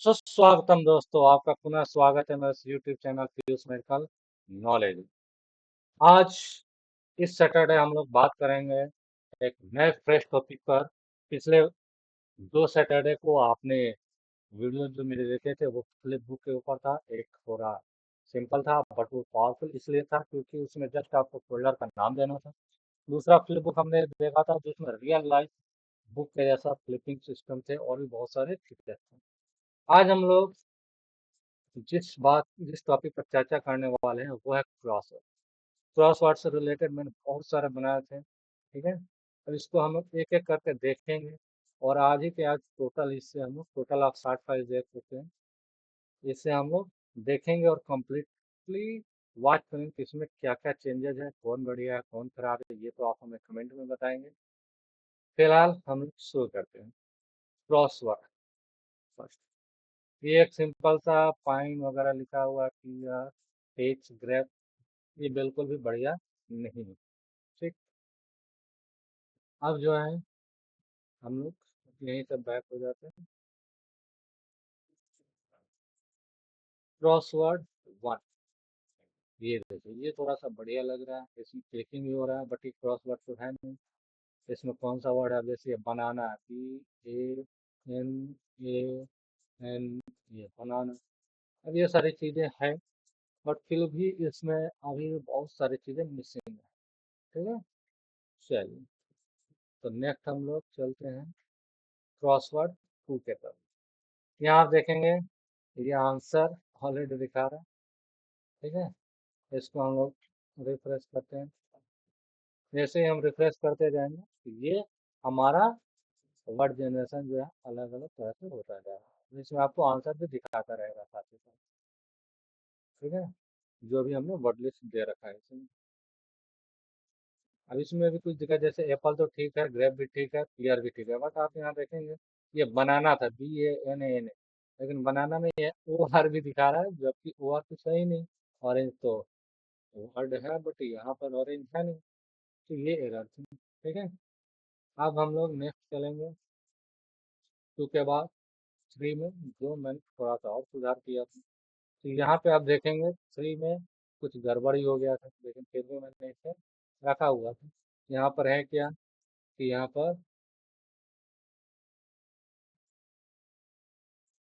सुस्वागतम दोस्तों, आपका पुनः स्वागत है मेरे YouTube channel Piyush medical knowledge. आज इस सैटरडे हम लोग बात करेंगे एक नए फ्रेश टॉपिक पर। पिछले 2 सैटरडे को आपने वीडियो जो मेरे देखे थे वो फ्लिप बुक के ऊपर था। एक थोड़ा सिंपल था बट वो पावरफुल इसलिए था क्योंकि उसमें जस्ट आपको फोल्डर का नाम देना था। दूसरा फ्लिप बुक हमने देखा था जिसमें रियल लाइफ बुक के जैसा फ्लिपिंग सिस्टम थे और भी बहुत सारे फीचर्स थे। आज हम लोग जिस टॉपिक पर चर्चा करने वाले हैं वो है क्रॉसवर्ड। क्रॉसवर्ड से रिलेटेड मैंने बहुत सारे बनाए थे, ठीक है। अब इसको हम लोग एक एक करके देखेंगे और आज ही के आज टोटल इससे हम लोग टोटल ऑफ 60 फाइल देख चुके हैं। इससे हम लोग देखेंगे और कम्प्लीटली वॉच करेंगे कि इसमें क्या क्या चेंजेस है, कौन बढ़िया है कौन खराब है, ये तो आप हमें कमेंट में बताएंगे। फिलहाल हम लोग शुरू करते हैं। क्रॉसवर्ड फर्स्ट, ये एक सिंपल सा पाइन वगैरह लिखा हुआ कि टेक्स्ट ग्रेप, ये बिल्कुल भी बढ़िया नहीं है, ठीक। अब जो है हम लोग यहीं से बैक हो जाते हैं। क्रॉसवर्ड वन, ये देखिए ये थोड़ा सा बढ़िया लग रहा है, इसमें क्लिकिंग भी हो रहा है बट ये क्रॉसवर्ड तो है नहीं। इसमें कौन सा वर्ड है, जैसे बनाना, BANAN, ये बनाना। अब ये सारी चीजें हैं बट फिर भी इसमें अभी भी बहुत सारी चीजें मिसिंग है, ठीक है। चलिए, तो नेक्स्ट हम लोग चलते हैं क्रॉसवर्ड टू के तरफ। यहाँ आप देखेंगे ये आंसर ऑलरेडी दिखा रहा है, ठीक है। इसको हम लोग रिफ्रेश करते हैं। जैसे ही हम रिफ्रेश करते जाएंगे तो ये हमारा वर्ड जनरेशन जो है अलग अलग तरह से होता जाएगा, इसमें आपको आंसर भी दिखाता रहेगा साथ ही साथ, ठीक है, जो भी हमने वर्ड लिस्ट दे रखा है इसमें। अब इसमें भी कुछ दिखा, जैसे एप्पल तो ठीक है, ग्रेप भी ठीक है, पीयर भी ठीक है, बट आप यहाँ देखेंगे ये बनाना था, BANANA, लेकिन बनाना में ये OR भी दिखा रहा है जबकि OR तो सही नहीं। ऑरेंज तो वर्ड है बट यहाँ पर ऑरेंज है नहीं, तो ये एरर थी, ठीक है। अब हम लोग नेक्स्ट चलेंगे टू के बाद थ्री में, जो मैंने थोड़ा सा और सुधार किया था। तो यहाँ पे आप देखेंगे थ्री में कुछ गड़बड़ी हो गया था, लेकिन फिर भी मैंने इसे रखा हुआ था। यहाँ पर है क्या कि यहाँ पर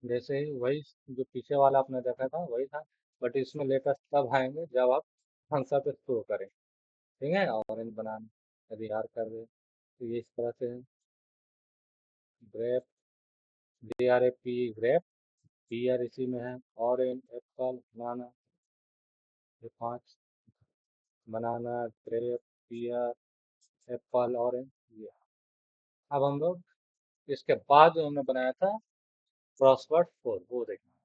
जैसे ही वही जो पीछे वाला आपने देखा था वही था, बट इसमें लेटेस्ट तब आएंगे जब आप आंसर पे शो करें, ठीक है। ऑरेंज बनाना यदि यार कर रहे तो ये इस तरह से है। ग्रेप, GRAP ग्रेप, पीयर इसी में है। ऑरेंज, एप्पल, बनाना, ये 5, बनाना, ग्रेप, पीयर, एप्पल, ऑरेंज, ये। अब हम लोग इसके बाद जो हमने बनाया था क्रॉसवर्ड फोर, वो देखेंगे।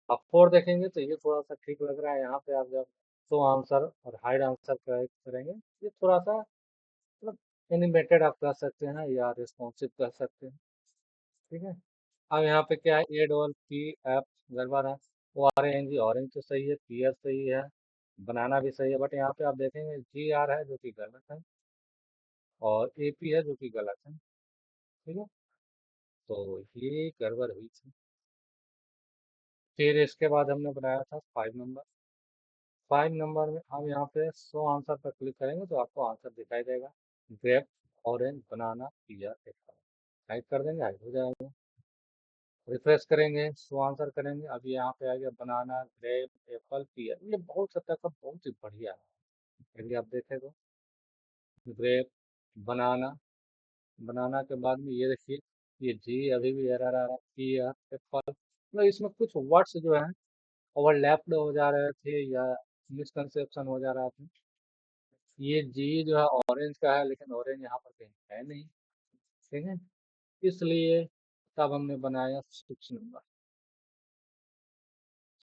अब फोर देखेंगे तो ये थोड़ा सा ठीक लग रहा है। यहाँ पे आप जब शो आंसर और हाइड आंसर करेंगे, ये थोड़ा सा मतलब एनिमेटेड आप कह सकते हैं या रिस्पॉन्सिव कह सकते हैं, ठीक है। अब यहाँ पे क्या है, APP गड़बड़ है। ORANG, ऑरेंज तो सही है, पीयर सही है, बनाना भी सही है, बट यहाँ पे आप देखेंगे GR है जो कि गलत है और AP है जो कि गलत है, ठीक है। तो ये गड़बड़ हुई थी। फिर इसके बाद हमने बनाया था 5 नंबर। 5 नंबर में हम यहाँ पे शो आंसर पर क्लिक करेंगे तो आपको आंसर दिखाई देगा, ग्रेप, ऑरेंज, बनाना, पीयर, एप्पल। टाइप कर देंगे, हाइड हो जाएगा। रिफ्रेश करेंगे, शो आंसर करेंगे, अब यहाँ पे आ गया बनाना, ग्रेप, एप्पल, पीयर। ये बहुत हद तक बहुत ही बढ़िया है यदि आप देखें तो। ग्रेप, बनाना, बनाना के बाद में ये देखिए ये जी अभी भी एरर आ रहा है, पीयर, एप्पल, मतलब इसमें कुछ वर्ड्स जो है ओवरलैप्ड हो जा रहे थे या मिसकंसेप्शन हो जा रहा था। ये जी जो है ऑरेंज का है लेकिन ऑरेंज यहाँ पर कहीं है नहीं, ठीक है। इसलिए तब हमने बनाया 6 नंबर।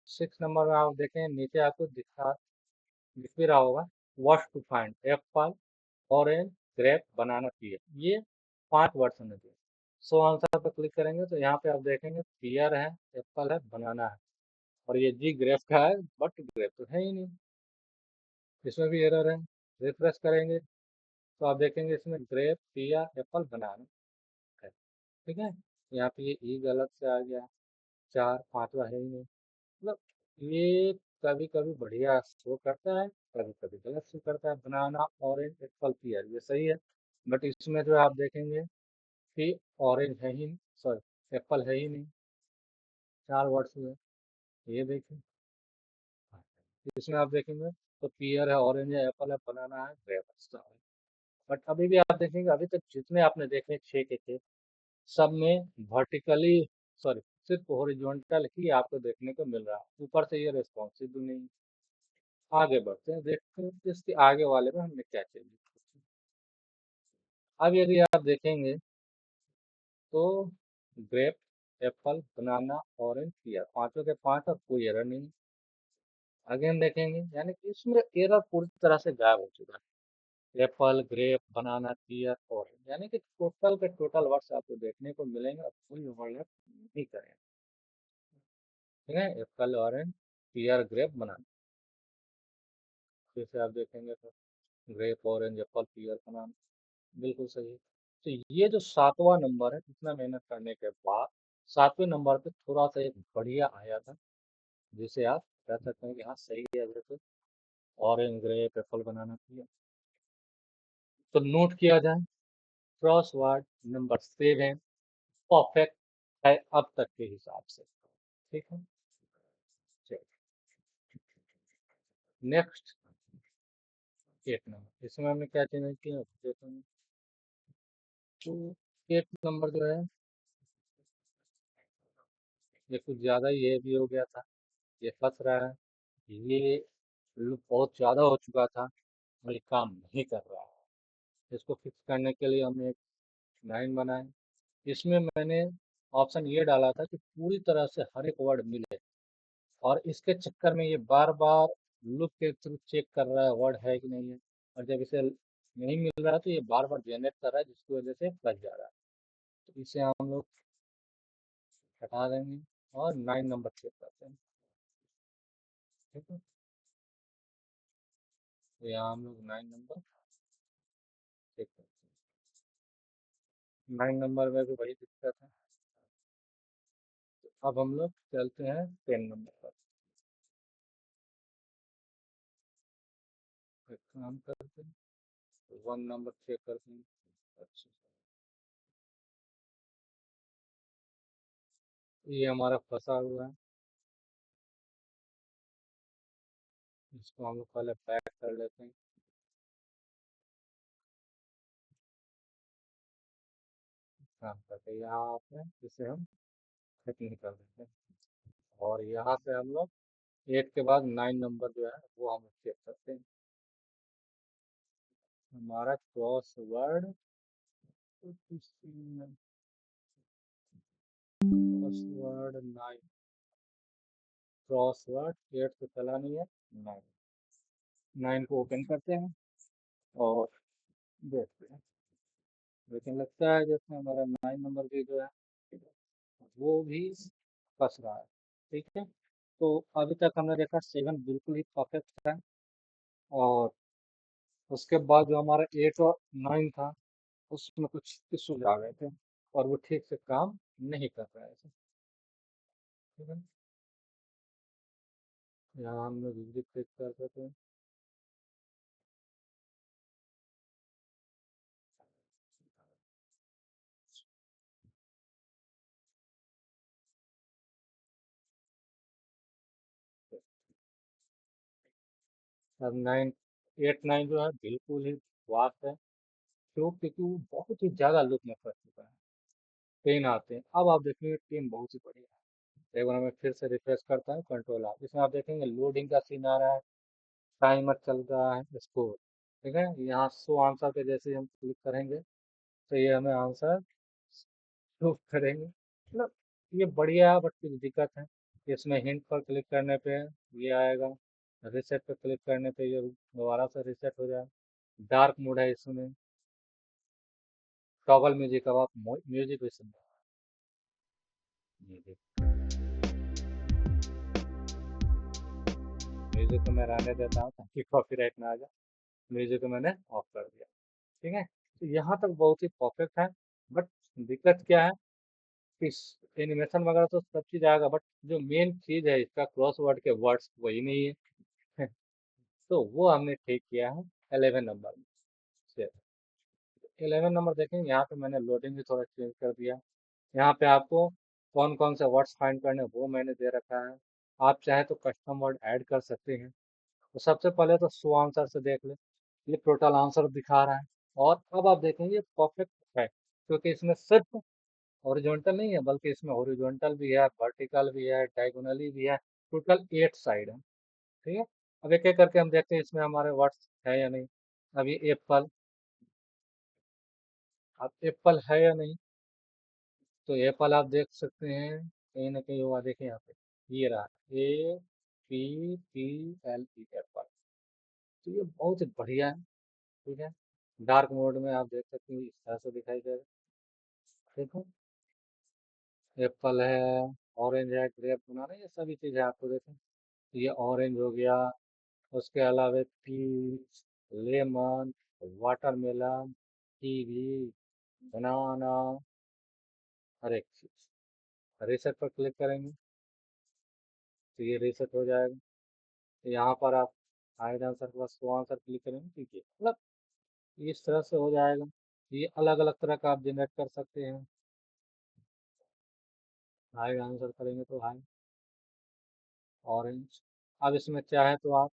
6 नंबर में आप देखें नीचे आपको दिख भी रहा होगा, what to find, apple, orange, grape, banana, pear, ये 5 वर्ड्स हमने दिए। सो आंसर पर क्लिक करेंगे तो यहाँ पे आप देखेंगे पियर है, एप्पल है, बनाना है, और ये जी ग्रेप का है बट ग्रेप तो है ही नहीं, इसमें भी एरर है। रिफ्रेश करेंगे तो आप देखेंगे इसमें ग्रेप, पियर, एप्पल, बनाना है, ठीक है। यहाँ पे ये ई गलत से आ गया, चार, पांचवा है ही नहीं। मतलब ये कभी कभी बढ़िया शो करता है, कभी कभी गलत शो करता है। बनाना, ऑरेंज, एप्पल, पीयर, ये सही है। बट इसमें जो आप देखेंगे कि ऑरेंज है ही नहीं, सॉरी, एप्पल है ही नहीं। चार वर्ड्स हुए, ये देखिए। इसमें आप देखेंगे तो पीयर है, ऑरेंज है, एप्पल है, बनाना है, ग्रेप है। बट अभी भी आप देखेंगे, अभी तक जितने आपने देखे छह के थे, सब में वर्टिकली, सॉरी, सिर्फ हॉरिजॉन्टल ही आपको देखने को मिल रहा है, ऊपर से ये रिस्पॉन्सिव नहीं। आगे बढ़ते हैं, देखते हैं कि इसके आगे वाले में हमने क्या चेंज किया। अब यदि आप देखेंगे तो ग्रेप, एप्पल, बनाना, ऑरेंज, पियर, पांचों के पांच, और कोई एरर नहीं। अगेन देखेंगे, यानी कि इसमें एरर पूरी तरह से गायब हो चुका है। एप्पल, ग्रेप, बनाना, पियर, ऑरेंज, यानी कि टोटल के टोटल वर्ड्स आपको देखने को मिलेंगे और कोई ओवरलैप नहीं करेंगे। ठीक है, एप्पल, ऑरेंज, पियर, ग्रेप, बनाना। जैसे आप देखेंगे तो ग्रेप, ऑरेंज, एप्पल, पियर, बनाना, बिल्कुल सही है। तो ये जो सातवां नंबर है, इतना मेहनत करने के बाद सातवें नंबर पे थोड़ा सा एक बढ़िया आया था, जिसे आप कह सकते हैं कि हाँ सही है। जैसे ऑरेंज, ग्रेप, एप्पल, बनाना, पियर। तो नोट किया जाए, क्रॉस वर्ड नंबर 7 परफेक्ट है अब तक के हिसाब से। ठीक है, चलिए नेक्स्ट 8 नंबर, इसमें हमने क्या चेंज किया देखो। तो 8 नंबर जो है, ये कुछ ज्यादा ही ये भी हो गया था, ये फंस रहा है। ये लूप बहुत ज्यादा हो चुका था और ये काम नहीं कर रहा है। इसको फिक्स करने के लिए हमने एक लाइन बनाई। इसमें मैंने ऑप्शन ये डाला था कि पूरी तरह से हर एक वर्ड मिले, और इसके चक्कर में ये बार बार लूप के थ्रू चेक कर रहा है वर्ड है कि नहीं है। और जब इसे नहीं मिल रहा है तो ये बार बार जनरेट कर रहा है, जिसकी वजह से फंस जा रहा है। तो इसे हम लोग हटा देंगे और 9 नंबर चेक करते हैं। ठीक है, तो यहाँ हम लोग 9 नंबर चेक करते हैं। 9 नंबर में भी वही दिक्कत है। अब हम लोग चलते हैं 10 नंबर पर। एक काम करते हैं, 1 नंबर चेक करते हैं। अच्छा, ये हमारा फंसा हुआ है, इसको हम लोग पहले पैक कर लेते हैं। काम करके यहाँ पे इसे हम खत्म कर देते हैं, और यहाँ से हम लोग 8 के बाद 9 नंबर जो है वो हम चेक करते हैं। हमारा cross word, cross word 9, cross word 8 से चला नहीं है, 9। 9 को ओपन करते हैं और देखते हैं। लेकिन लगता है जैसे हमारा 9 नंबर भी जो है वो भी फंस रहा है। ठीक है, तो अभी तक हमने देखा 7 बिल्कुल ही परफेक्ट है, और उसके बाद जो हमारा 8 और 9 था, उसमें कुछ इश्यूज आ गए थे और वो ठीक से काम नहीं कर रहे थे। ठीक है, यहाँ हम लोग विजिट चेक करते थे। अब 9, 8, 9 जो है बिल्कुल ही वास्ट है, क्यों? क्योंकि वो बहुत ही ज्यादा लुक में फंस चुका है। 10 आते हैं, अब आप देखेंगे 10 बहुत ही बढ़िया है। एक बार मैं फिर से रिफ्रेश करता हूँ, कंट्रोल आप, इसमें आप देखेंगे लोडिंग का सीन आ रहा है, टाइमर चल रहा है, स्कोर। ठीक है, यहाँ शो आंसर पे जैसे हम क्लिक करेंगे तो ये हमें आंसर शो करेंगे। मतलब ये बढ़िया है, बट कुछ दिक्कत है। इसमें हिंट पर क्लिक करने पे ये आएगा, रिसेट पे क्लिक करने पे ये दोबारा से रिसेट हो जाए। डार्क मोड है इसमें, टॉगल म्यूजिक, अब आप म्यूजिक भी सुन, म्यूजिक, म्यूजिक को मैं रहने देता हूँ ताकि कॉपीराइट ना आ जाए। म्यूजिक को मैंने ऑफ कर दिया। ठीक है, तो यहाँ तक बहुत ही परफेक्ट है। बट दिक्कत क्या है इस एनिमेशन वगैरह तो सब चीज आएगा, बट जो मेन चीज है इसका क्रॉसवर्ड के वर्ड्स वही नहीं है। तो वो हमने ठीक किया है 11 नंबर से। 11 नंबर देखें, यहाँ पे मैंने लोडिंग भी थोड़ा चेंज कर दिया। यहाँ पे आपको कौन कौन से वर्ड्स फाइंड करने हैं, वो मैंने दे रखा है। आप चाहे तो कस्टम वर्ड ऐड कर सकते हैं। तो सबसे पहले तो सो आंसर से देख ले, ये टोटल आंसर दिखा रहा है। और अब आप देखेंगे परफेक्ट है, क्योंकि इसमें सिर्फ हॉरिजॉन्टल नहीं है, बल्कि इसमें हॉरिजॉन्टल भी है, वर्टिकल भी है, डायगोनली भी है। टोटल 8 साइड है। ठीक है। अब एक एक करके हम देखते हैं इसमें हमारे वर्ड्स है या नहीं। अब ये एप्पल, अब एप्पल है या नहीं, तो एप्पल आप देख सकते हैं कहीं ना कहीं हुआ, देखें यहाँ पे ये रहा, APPLE एप्पल। तो ये बहुत ही बढ़िया है। ठीक है। डार्क मोड में आप देख सकते हैं इस तरह से दिखाई देगा। देखो, एप्पल है, ऑरेंज है, ग्रेप बनाना, ये सभी चीजें आपको देखें। ये ऑरेंज हो गया, उसके अलावा पीच, लेमन, वाटरमेलन, कीवी, बनाना, हर एक चीज। रिसेट पर क्लिक करेंगे तो ये रिसेट हो जाएगा। तो यहाँ पर आप हाइड आंसर के बाद शो आंसर क्लिक करेंगे, ठीक है, मतलब इस तरह से हो जाएगा। ये अलग अलग तरह का आप जनरेट कर सकते हैं। हाइड आंसर करेंगे तो हाई ऑरेंज। अब इसमें चाहे तो आप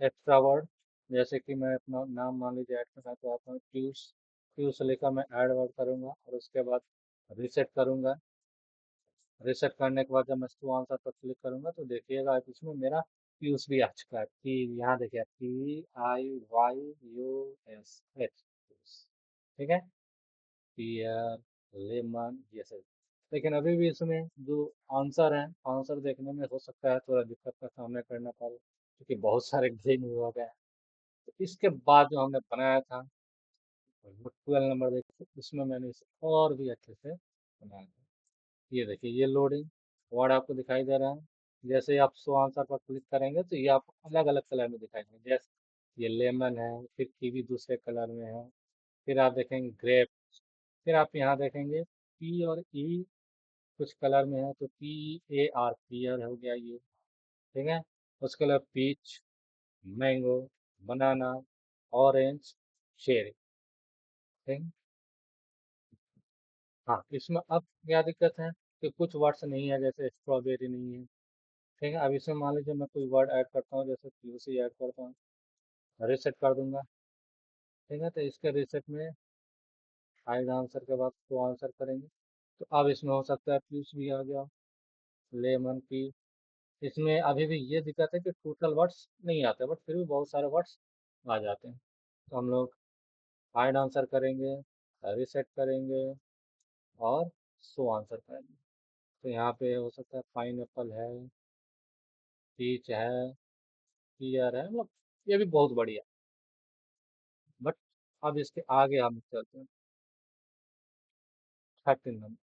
एक्स्ट्रा वर्ड, जैसे कि मैं अपना नाम मान लीजिए ऐड करना चाहता हूँ, क्यूस, क्यूस लेकर मैं ऐड वर्ड करूँगा और उसके बाद रिसेट करूँगा। रिसेट करने के बाद जब मैं इसको आंसर पर क्लिक करूँगा तो देखिएगा आप इसमें मेरा क्यूस भी आ चुका है। पी, यहाँ देखिए, PIYUS H। ठीक है। पियर, लेमन, ये सब। लेकिन अभी भी इसमें जो आंसर है, आंसर देखने में हो सकता है थोड़ा दिक्कत का सामना करना पड़े, क्योंकि बहुत सारे ग्रीन हो गए हैं। तो इसके बाद जो हमने बनाया था वो 12 नंबर, देखिए उसमें मैंने इसे और भी अच्छे से बनाया था। ये देखिए, ये लोडिंग वर्ड आपको दिखाई दे रहा है। जैसे ही आप शो आंसर पर क्लिक करेंगे तो ये आपको अलग अलग कलर में दिखाई देंगे। जैसे ये लेमन है, फिर कीवी दूसरे कलर में है, फिर आप देखेंगे ग्रेप, फिर आप यहाँ देखेंगे पी और ई कुछ कलर में है, तो PAR पियर हो गया ये। ठीक है। उसके अलावा पीच, मैंगो, बनाना, ऑरेंज, चेरी। ठीक है? हाँ, इसमें अब क्या दिक्कत है कि कुछ वर्ड्स नहीं है, जैसे स्ट्रॉबेरी नहीं है। ठीक है। अब इसमें मान लीजिए मैं कोई वर्ड ऐड करता हूँ, जैसे तुलसी ऐड करता हूँ, रिसेट कर दूंगा। ठीक है। तो इसके रिसेट में हाइड आंसर के बाद को आंसर करेंगे, तो अब इसमें हो सकता है पीस भी आ गया, लेमन पी। इसमें अभी भी ये दिक्कत है कि टोटल वर्ड्स नहीं आते, बट फिर भी बहुत सारे वर्ड्स आ जाते हैं। तो हम लोग हाइड आंसर करेंगे, रिसेट करेंगे और शो आंसर करेंगे। तो यहाँ पे हो सकता है पाइन एप्पल है, पीच है, पियर है, मतलब ये भी बहुत बढ़िया। बट अब इसके आगे हम चलते हैं। 13 नंबर,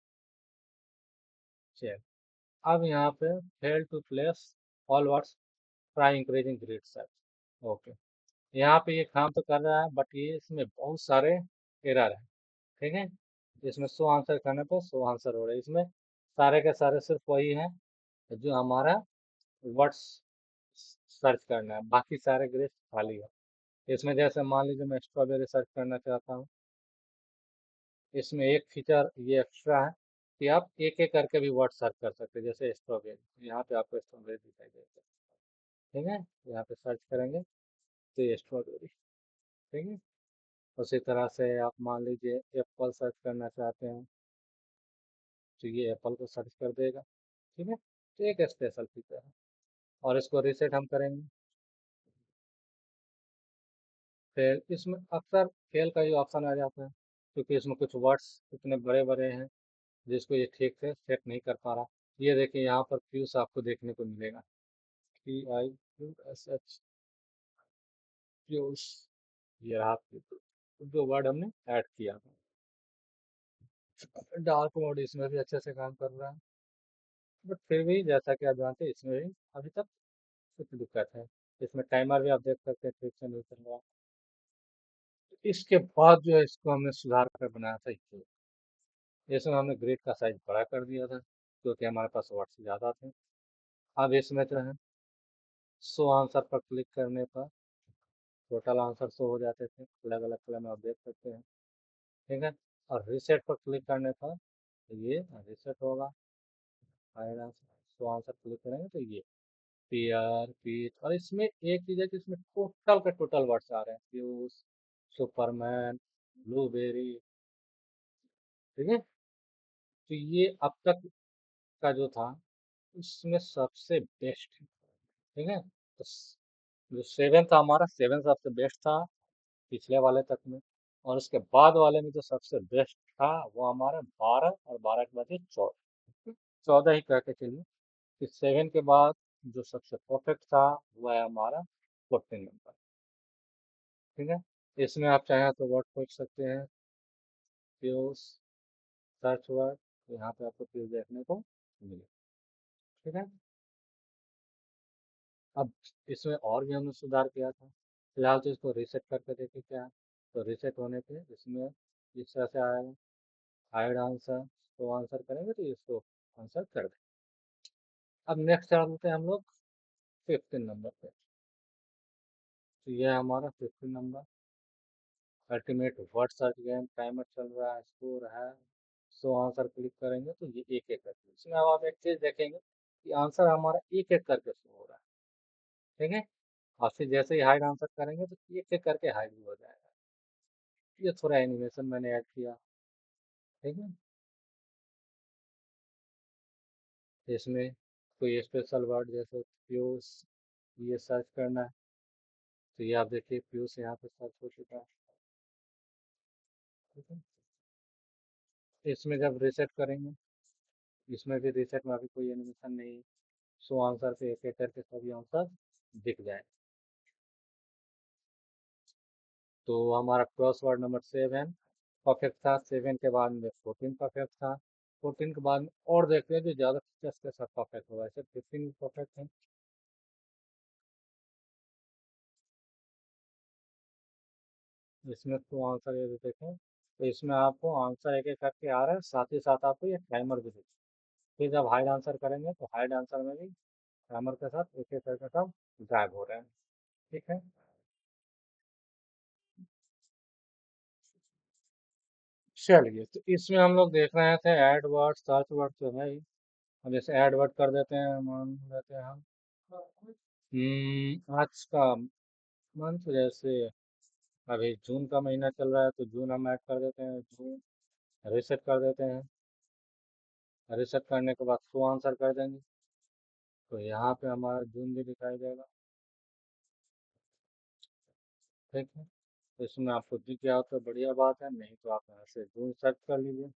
चेक। अब यहाँ पे fail to place all words, try increasing grid size. Okay. यहाँ पे ये काम तो कर रहा है, बट ये इसमें बहुत सारे एरर है। ठीक है। इसमें शो आंसर करने पर शो आंसर हो रहा है, इसमें सारे के सारे सिर्फ वही है जो हमारा वर्ड्स सर्च करना है, बाकी सारे ग्रेड खाली है। इसमें जैसे मान लीजिए मैं स्ट्रॉबेरी सर्च करना चाहता हूँ, इसमें एक फीचर ये एक्स्ट्रा है कि आप एक एक करके भी वर्ड सर्च कर सकते हैं, जैसे स्ट्रॉबेरी, यहाँ पे आपको स्ट्रॉबेरी दिखाई देगा। ठीक है। यहाँ पे सर्च करेंगे तो ये स्ट्रॉबेरी। ठीक है। उसी तरह से आप मान लीजिए एप्पल सर्च करना चाहते हैं, तो ये एप्पल को सर्च कर देगा। ठीक है। तो एक स्पेशल फीचर है। और इसको रिसेट हम करेंगे। फिर इसमें अक्सर फेल का ही ऑप्शन आ जाता है, क्योंकि इसमें कुछ वर्ड्स इतने बड़े बड़े हैं जिसको ये ठीक से सेट नहीं कर पा रहा। ये देखिए, यहाँ पर फ्यूस आपको देखने को मिलेगा, PIUSH, फ्यूस। ये रहा फ्यूस, जो वर्ड हमने ऐड किया था। डार्क मोड इसमें भी अच्छे से काम कर रहा है, बट फिर भी जैसा कि आप जानते हैं इसमें भी अभी तक कुछ दिक्कत है। इसमें टाइमर भी आप देख सकते हैं ठीक से नहीं चल रहा। तो इसके बाद जो है इसको हमने सुधार कर बनाया था ये। इसमें हमने ग्रिड का साइज बड़ा कर दिया था क्योंकि हमारे पास वर्ड्स ज़्यादा थे। अब इसमें जो है शो आंसर पर क्लिक करने पर टोटल आंसर शो हो जाते थे अलग अलग कलर में, आप देख सकते हैं। ठीक है। और रीसेट पर क्लिक करने पर ये रीसेट होगा। Final answer show answer click करेंगे तो ये पीयर पीच, और इसमें एक चीज़ है कि इसमें टोटल का टोटल वर्ड्स आ रहे हैं, फ्यूज, सुपरमैन, ब्लूबेरी। ठीक है। तो ये अब तक का जो था उसमें सबसे बेस्ट। ठीक है। तो जो सेवन था हमारा, सेवन सबसे बेस्ट था पिछले वाले तक में। और उसके बाद वाले में जो सबसे बेस्ट था वो हमारा 12, और 12 के बाद ये 14। 14 ही कह के चलिए कि सेवन के बाद जो सबसे परफेक्ट था वो है हमारा 14 नंबर। ठीक है। इसमें आप चाहें तो वर्ड खोज सकते हैं, फ्यूज, सर्च वर्ड, यहाँ पे आपको फ्यूज देखने को मिले। ठीक है। अब इसमें और भी हमने सुधार किया था, फिलहाल तो इसको रीसेट करके देखें क्या है। तो रीसेट होने पे इसमें इस तरह से आएगा, हाइड आंसर, तो आंसर करेंगे तो इसको आंसर कर दें। अब नेक्स्ट चलते हैं हम लोग 15 नंबर पे। तो यह है हमारा 15 number, ultimate word search game, timer चल रहा है, स्कोर है। सो आंसर क्लिक करेंगे तो ये एक एक करके, इसमें अब आप एक चीज देखेंगे कि आंसर हमारा एक एक करके शो हो रहा है। ठीक है। और फिर जैसे ही हाइड आंसर करेंगे तो एक एक करके हाइड भी हो जाएगा। ये थोड़ा एनिमेशन मैंने ऐड किया। ठीक है। इसमें कोई स्पेशल वर्ड जैसे पीयूष, ये सर्च करना है तो ये आप देखिए पीयूष यहाँ पे सर्च हो चुका है। ठीक है। इसमें जब रीसेट करेंगे, इसमें भी रीसेट में अभी कोई एनिमेशन नहीं है, सो आंसर पे एक एक करके सभी आंसर दिख जाए। तो हमारा क्रॉस वर्ड नंबर 7 परफेक्ट था, 7 के बाद में 14 परफेक्ट था, 14 के बाद में और देखते हैं जो ज़्यादा फीचर्स के साथ परफेक्ट होगा, ऐसे 15 परफेक्ट है। इसमें तो आंसर ये भी देखें तो इसमें आपको आंसर एक एक करके आ रहा है, साथ ही साथ आपको ये टाइमर भी दिखे। फिर जब हाइड आंसर करेंगे तो हाइड आंसर में भी टाइमर के साथ एक एक करके सब गायब हो रहे हैं। ठीक है। चलिए, तो इसमें हम लोग देख रहे थे एड वर्ड, सर्च वर्ड तो है ही। अब जैसे ऐड वर्ड कर देते हैं, मान लेते हैं हम आज का मंथ, जैसे अभी जून का महीना चल रहा है तो जून हम ऐड कर देते हैं, जून रिसेट कर देते हैं। रिसेट करने के बाद शो आंसर कर देंगे तो यहाँ पे हमारा जून भी दिखाई देगा। ठीक है। तो इसमें आपको दिख गया हो तो बढ़िया बात है, नहीं तो आप यहाँ से जून सर्च कर लीजिए।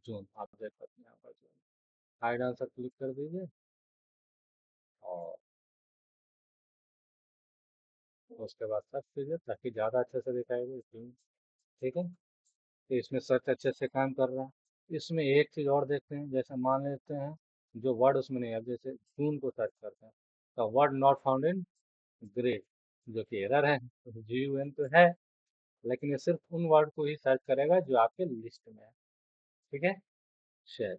जून आप देख सकते हैं यहाँ पर जून, हाइड आंसर क्लिक कर दीजिए और उसके बाद सर्च कीजिए ताकि ज़्यादा अच्छे से दिखाई दे जून। ठीक है। तो इसमें सर्च अच्छे से काम कर रहा है। इसमें एक चीज़ और देखते हैं, जैसे मान लेते हैं जो वर्ड उसमें नहीं है, अब जैसे जून को सर्च करते हैं तो word not found in grade, जो कि एरर है। जी यू एन तो है, लेकिन ये सिर्फ उन वर्ड को ही सर्च करेगा जो आपके लिस्ट में है। ठीक है। शेयर।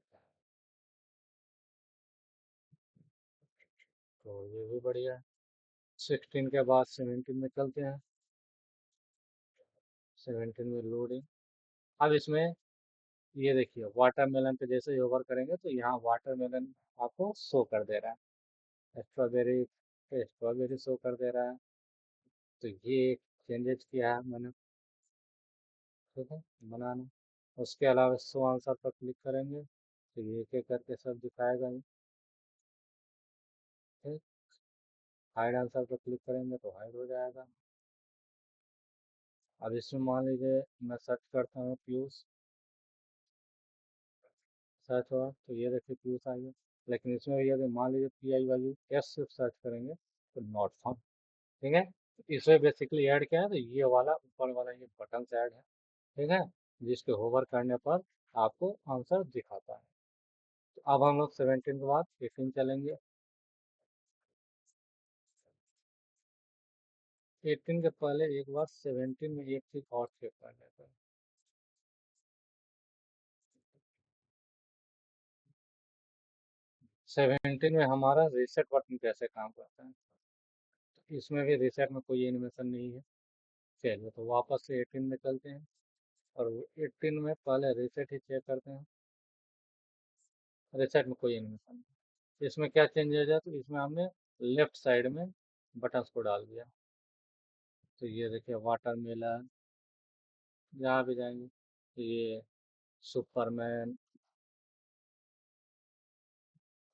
तो ये भी बढ़िया है। 16 के बाद 17 में चलते हैं। 17 में लोडिंग। अब इसमें ये देखिए वाटरमेलन पे जैसे ही होवर करेंगे तो यहाँ वाटरमेलन आपको शो कर दे रहा है, स्ट्रॉबेरी पे स्ट्रॉबेरी शो कर दे रहा है। तो ये एक चेंजेस किया है मैंने। ठीक है। बनाना, उसके अलावा शो आंसर पर क्लिक करेंगे तो ये एक एक करके सब दिखाएगा ही। ठीक। हाइड आंसर पर क्लिक करेंगे तो हाइड हो जाएगा। अब इसमें मान लीजिए मैं सर्च करता हूँ पीयूष, सर्च हुआ तो ये देखिए पीयूष आ गया। लेकिन इसमें यदि मान लीजिए पी आई वैल्यू एस सिर्फ सर्च करेंगे तो नॉट फाउंड। ठीक है। तो इसमें बेसिकली ऐड क्या है, तो ये वाला ऊपर वाला ये बटन से ऐड है। ठीक है। जिसके होवर करने पर आपको आंसर दिखाता है। तो अब हम लोग 17 के बाद 18 चलेंगे। 18 के पहले एक बार 17 में एक चीज और चेक कर लेते हैं। 17 में हमारा रीसेट बटन कैसे काम करता है, तो इसमें भी रीसेट में कोई एनिमेशन नहीं है। चलिए तो वापस से 18 में चलते हैं, और 18 में पहले रीसेट ही चेक करते हैं। रीसेट में कोई एनिमेशन नहीं। इसमें क्या चेंज हो जाए, तो इसमें हमने लेफ्ट साइड में बटन्स को डाल दिया। तो ये देखिए वाटर मेलन, जहाँ भी जाएंगे, तो ये सुपरमैन,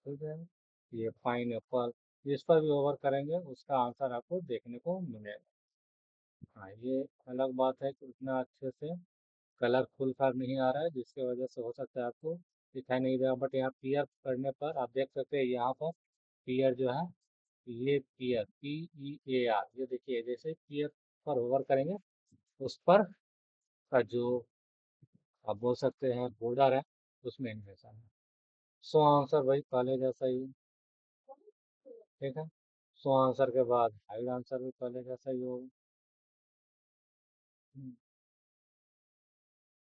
ठीक है, ये पाइन एप्पल, जिस पर भी ओवर करेंगे उसका आंसर आपको देखने को मिलेगा। हाँ, ये अलग बात है कि उतना अच्छे से कलरफुल सा नहीं आ रहा है, जिसकी वजह से हो सकता है आपको दिखाई नहीं देगा। बट यहाँ पीयर करने पर आप देख सकते हैं, यहाँ पर पीयर जो है, ये पीयर PEAR, ये देखिए जैसे पीयर पर ओवर करेंगे उस पर का जो आप बोल सकते हैं बॉर्डर है, उसमें एनिमेशन है। सो आंसर वही पहले जैसा ही है, ठीक है। सो आंसर के बाद हाइड आंसर भी पहले जैसा ही होगा।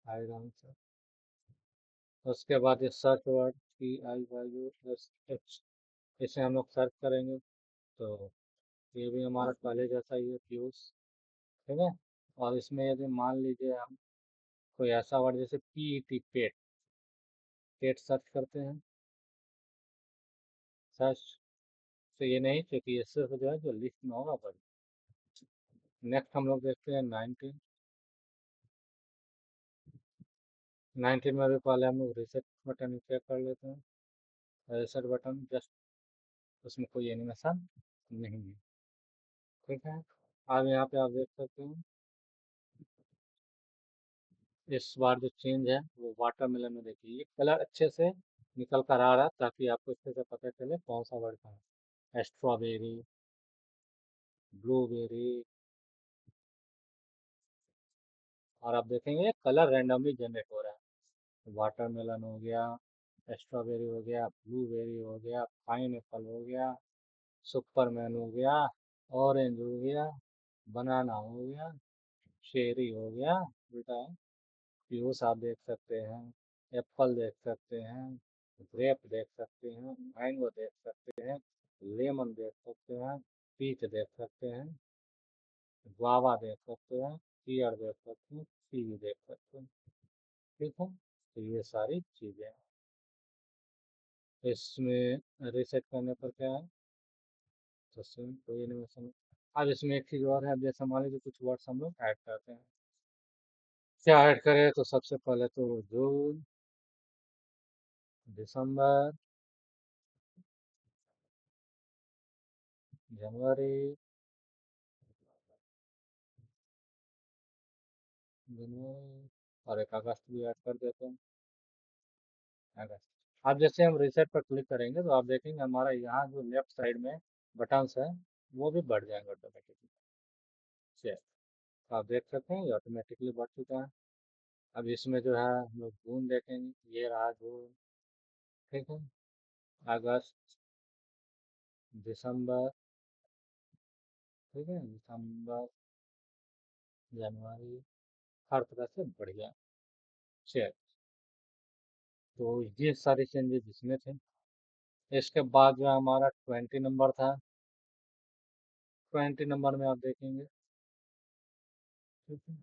हाइड आंसर, उसके बाद ये सर्च वर्ड PIYUSH, इसे हम लोग सर्च करेंगे, तो ये भी हमारा पहले जैसा ही है, फ्यूज, ठीक है। और इसमें यदि मान लीजिए हम कोई ऐसा वर्ड जैसे PET, पेट, पेट सर्च करते हैं, सर्च, तो ये नहीं, क्योंकि ये सिर्फ जो है जो लिस्ट में होगा पर। नेक्स्ट हम लोग देखते हैं 19। 19 में भी पहले हम लोग रिसेट बटन चेक कर लेते हैं। रिसेट बटन जस्ट, उसमें कोई एनिमेशन नहीं है, ठीक है। अब यहाँ पे आप देख सकते हैं, इस बार जो चेंज है वो वाटरमेलन में देखिए, ये कलर अच्छे से निकल कर आ रहा है, ताकि आपको अच्छे से पता चले कौन सा वर्ड का है। स्ट्रॉबेरी, ब्लूबेरी, और आप देखेंगे कलर रैंडमली जनरेट हो रहा है। वाटरमेलन हो गया, स्ट्रॉबेरी हो गया, ब्लूबेरी हो गया, पाइन एप्पल हो गया, सुपरमैन हो गया, ऑरेंज हो गया, बनाना हो गया, चेरी हो गया, बेटा पीयूष आप देख सकते हैं, एप्पल देख सकते हैं, ग्रेप देख सकते हैं, मैंगो देख सकते हैं, लेमन देख सकते हैं, पीच देख सकते हैं, गुआवा देख सकते हैं, पियर देख सकते हैं, कीवी देख सकते हैं, ठीक है। तो ये सारी चीज़ें हैं। इसमें रिसेट करने पर क्या है, तो सेम कोई एनिमेशन। अब इसमें एक चीज़ और है, अब जैसे मान लीजिए कुछ वर्ड्स हम लोग ऐड करते हैं। क्या ऐड करें, तो सबसे पहले तो जून, दिसंबर, जनवरी, जनवरी, और एक अगस्त भी ऐड कर देते हैं, अगस्त। अब जैसे हम रिसेट पर क्लिक करेंगे, तो आप देखेंगे हमारा यहाँ जो लेफ्ट साइड में बटन्स है वो भी बढ़ जाएंगे ऑटोमेटिकली। चलिए, तो आप देख सकते हैं ये ऑटोमेटिकली बढ़ चुका है। अब इसमें जो है हम लोग जून देखेंगे, ये रहा जून, ठीक है। अगस्त, दिसंबर, ठीक है, दिसंबर, जनवरी, हर तरह से बढ़िया। चलिए, तो ये सारी चेंजेस इसमें थे। इसके बाद जो हमारा 20 नंबर था, 20 नंबर में आप देखेंगे, ठीक है,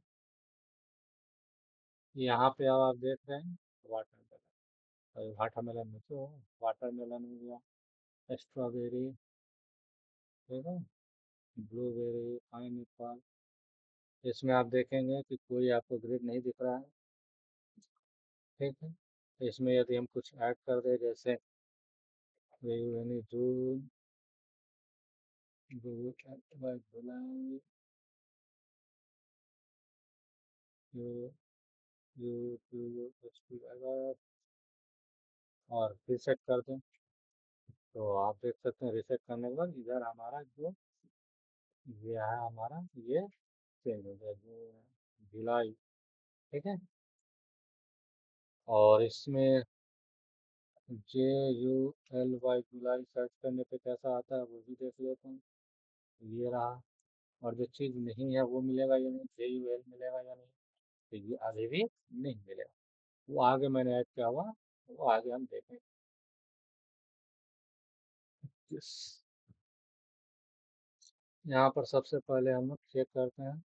यहाँ पे अब आप देख रहे हैं वाटरमेलन। वाटरमेलन में तो वाटरमेलन हो गया, स्ट्रॉबेरी, ठीक है, ब्लूबेरी, पाइन एप्पल। इसमें आप देखेंगे कि कोई आपको ग्रिड नहीं दिख रहा है, ठीक है। इसमें यदि हम कुछ ऐड कर दें, जैसे यानी जून, जुलाई, जू- अगस्त, और रिसेट कर दें, तो आप देख सकते हैं रिसेट करने के बाद इधर हमारा जो ये है हमारा, ये चेंज हो गया, जुलाई, ठीक है। और इसमें JULY, जुलाई सर्च करने पे कैसा आता है वो भी देख लेते हैं। ये रहा। और जो चीज़ नहीं है वो मिलेगा या नहीं, JUL मिलेगा या नहीं, तो ये अभी भी नहीं मिलेगा। वो आगे मैंने ऐड किया हुआ, वो आगे हम देखेंगे। यहाँ पर सबसे पहले हम लोग चेक करते हैं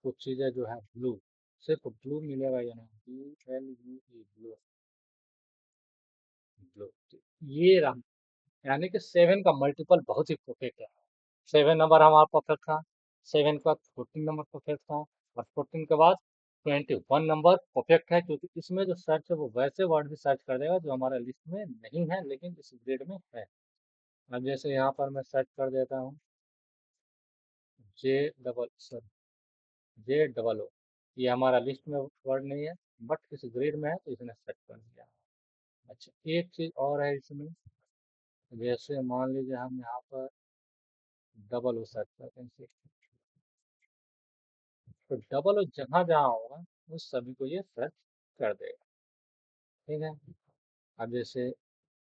कुछ चीज़ें जो है ब्लू, सिर्फ ब्लू मिलेगा या नहीं, BLUE ब्लू, ब्लू, ये रहा। यानी कि 7 का मल्टीपल बहुत ही परफेक्ट है। 7 नंबर हमारा परफेक्ट था, 7 के बाद 14 नंबर परफेक्ट था, और 14 के बाद 21 नंबर परफेक्ट है, क्योंकि इसमें जो सर्च है वो वैसे वर्ड भी सर्च कर देगा जो हमारे लिस्ट में नहीं है लेकिन इस ग्रेड में है। अब जैसे यहाँ पर मैं सर्च कर देता हूँ J00, ये हमारा लिस्ट में वर्ड नहीं है बट इस ग्रेड में है तो इसने सर्च कर दिया। अच्छा, एक चीज और है इसमें, जैसे मान लीजिए हम यहाँ पर डबल ओ सर्च करते हैं, तो डबल ओ जहाँ जहाँ होगा उस सभी को ये सर्च कर देगा। ठीक है। अब जैसे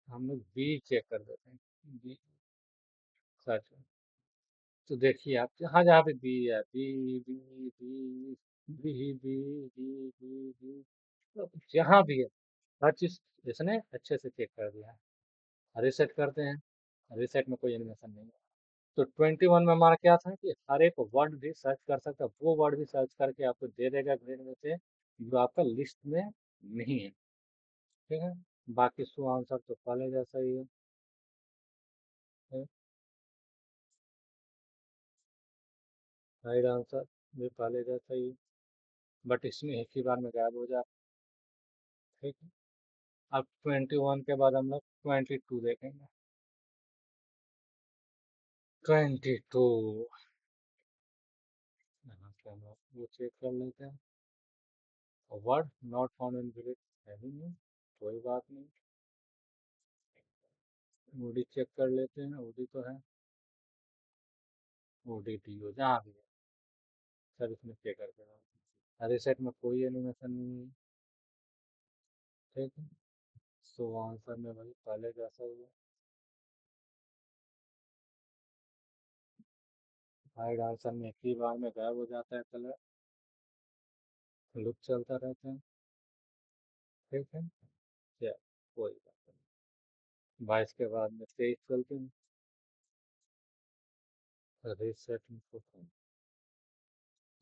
हम लोग बी चेक कर देते हैं, बी सर्च, तो देखिए आप जहाँ जहाँ पे बी है, B B B B B B B B, तो जहाँ भी है हर चीज इसने अच्छे से चेक कर दिया है। रिसेट करते हैं, रिसेट में कोई एनिमेशन नहीं है। तो 21 में हमारा क्या था कि हर एक वर्ड भी सर्च कर सकता है, वो वर्ड भी सर्च करके आपको दे देगा ग्रेड में से जो आपका लिस्ट में नहीं है। ठीक है। बाकी सो आंसर तो पहले जैसा ही है, राइट आंसर भी पहले जैसा ही, बट इसमें एक ही बार में गायब हो जाता। ठीक है। अब 21 के बाद हम लोग 22 देखेंगे। 22, यहाँ से हम लोग वो चेक कर लेते हैं, word not found in grade है ही नहीं, कोई बात नहीं। ओडी चेक कर लेते हैं, ओडी तो है, ओडी टी हो जहाँ भी है सब इसमें चेक करके, रिसेट में कोई एनिमेशन नहीं है। ठीक है। सो आंसर में भाई पहले जैसा ही है, हाइड आंसर में एक ही बार में गायब हो जाता है कलर, लुक चलता रहता है। ठीक है। चल, कोई बात नहीं, 22 के बाद में 23 चलते हैं, रिसेट में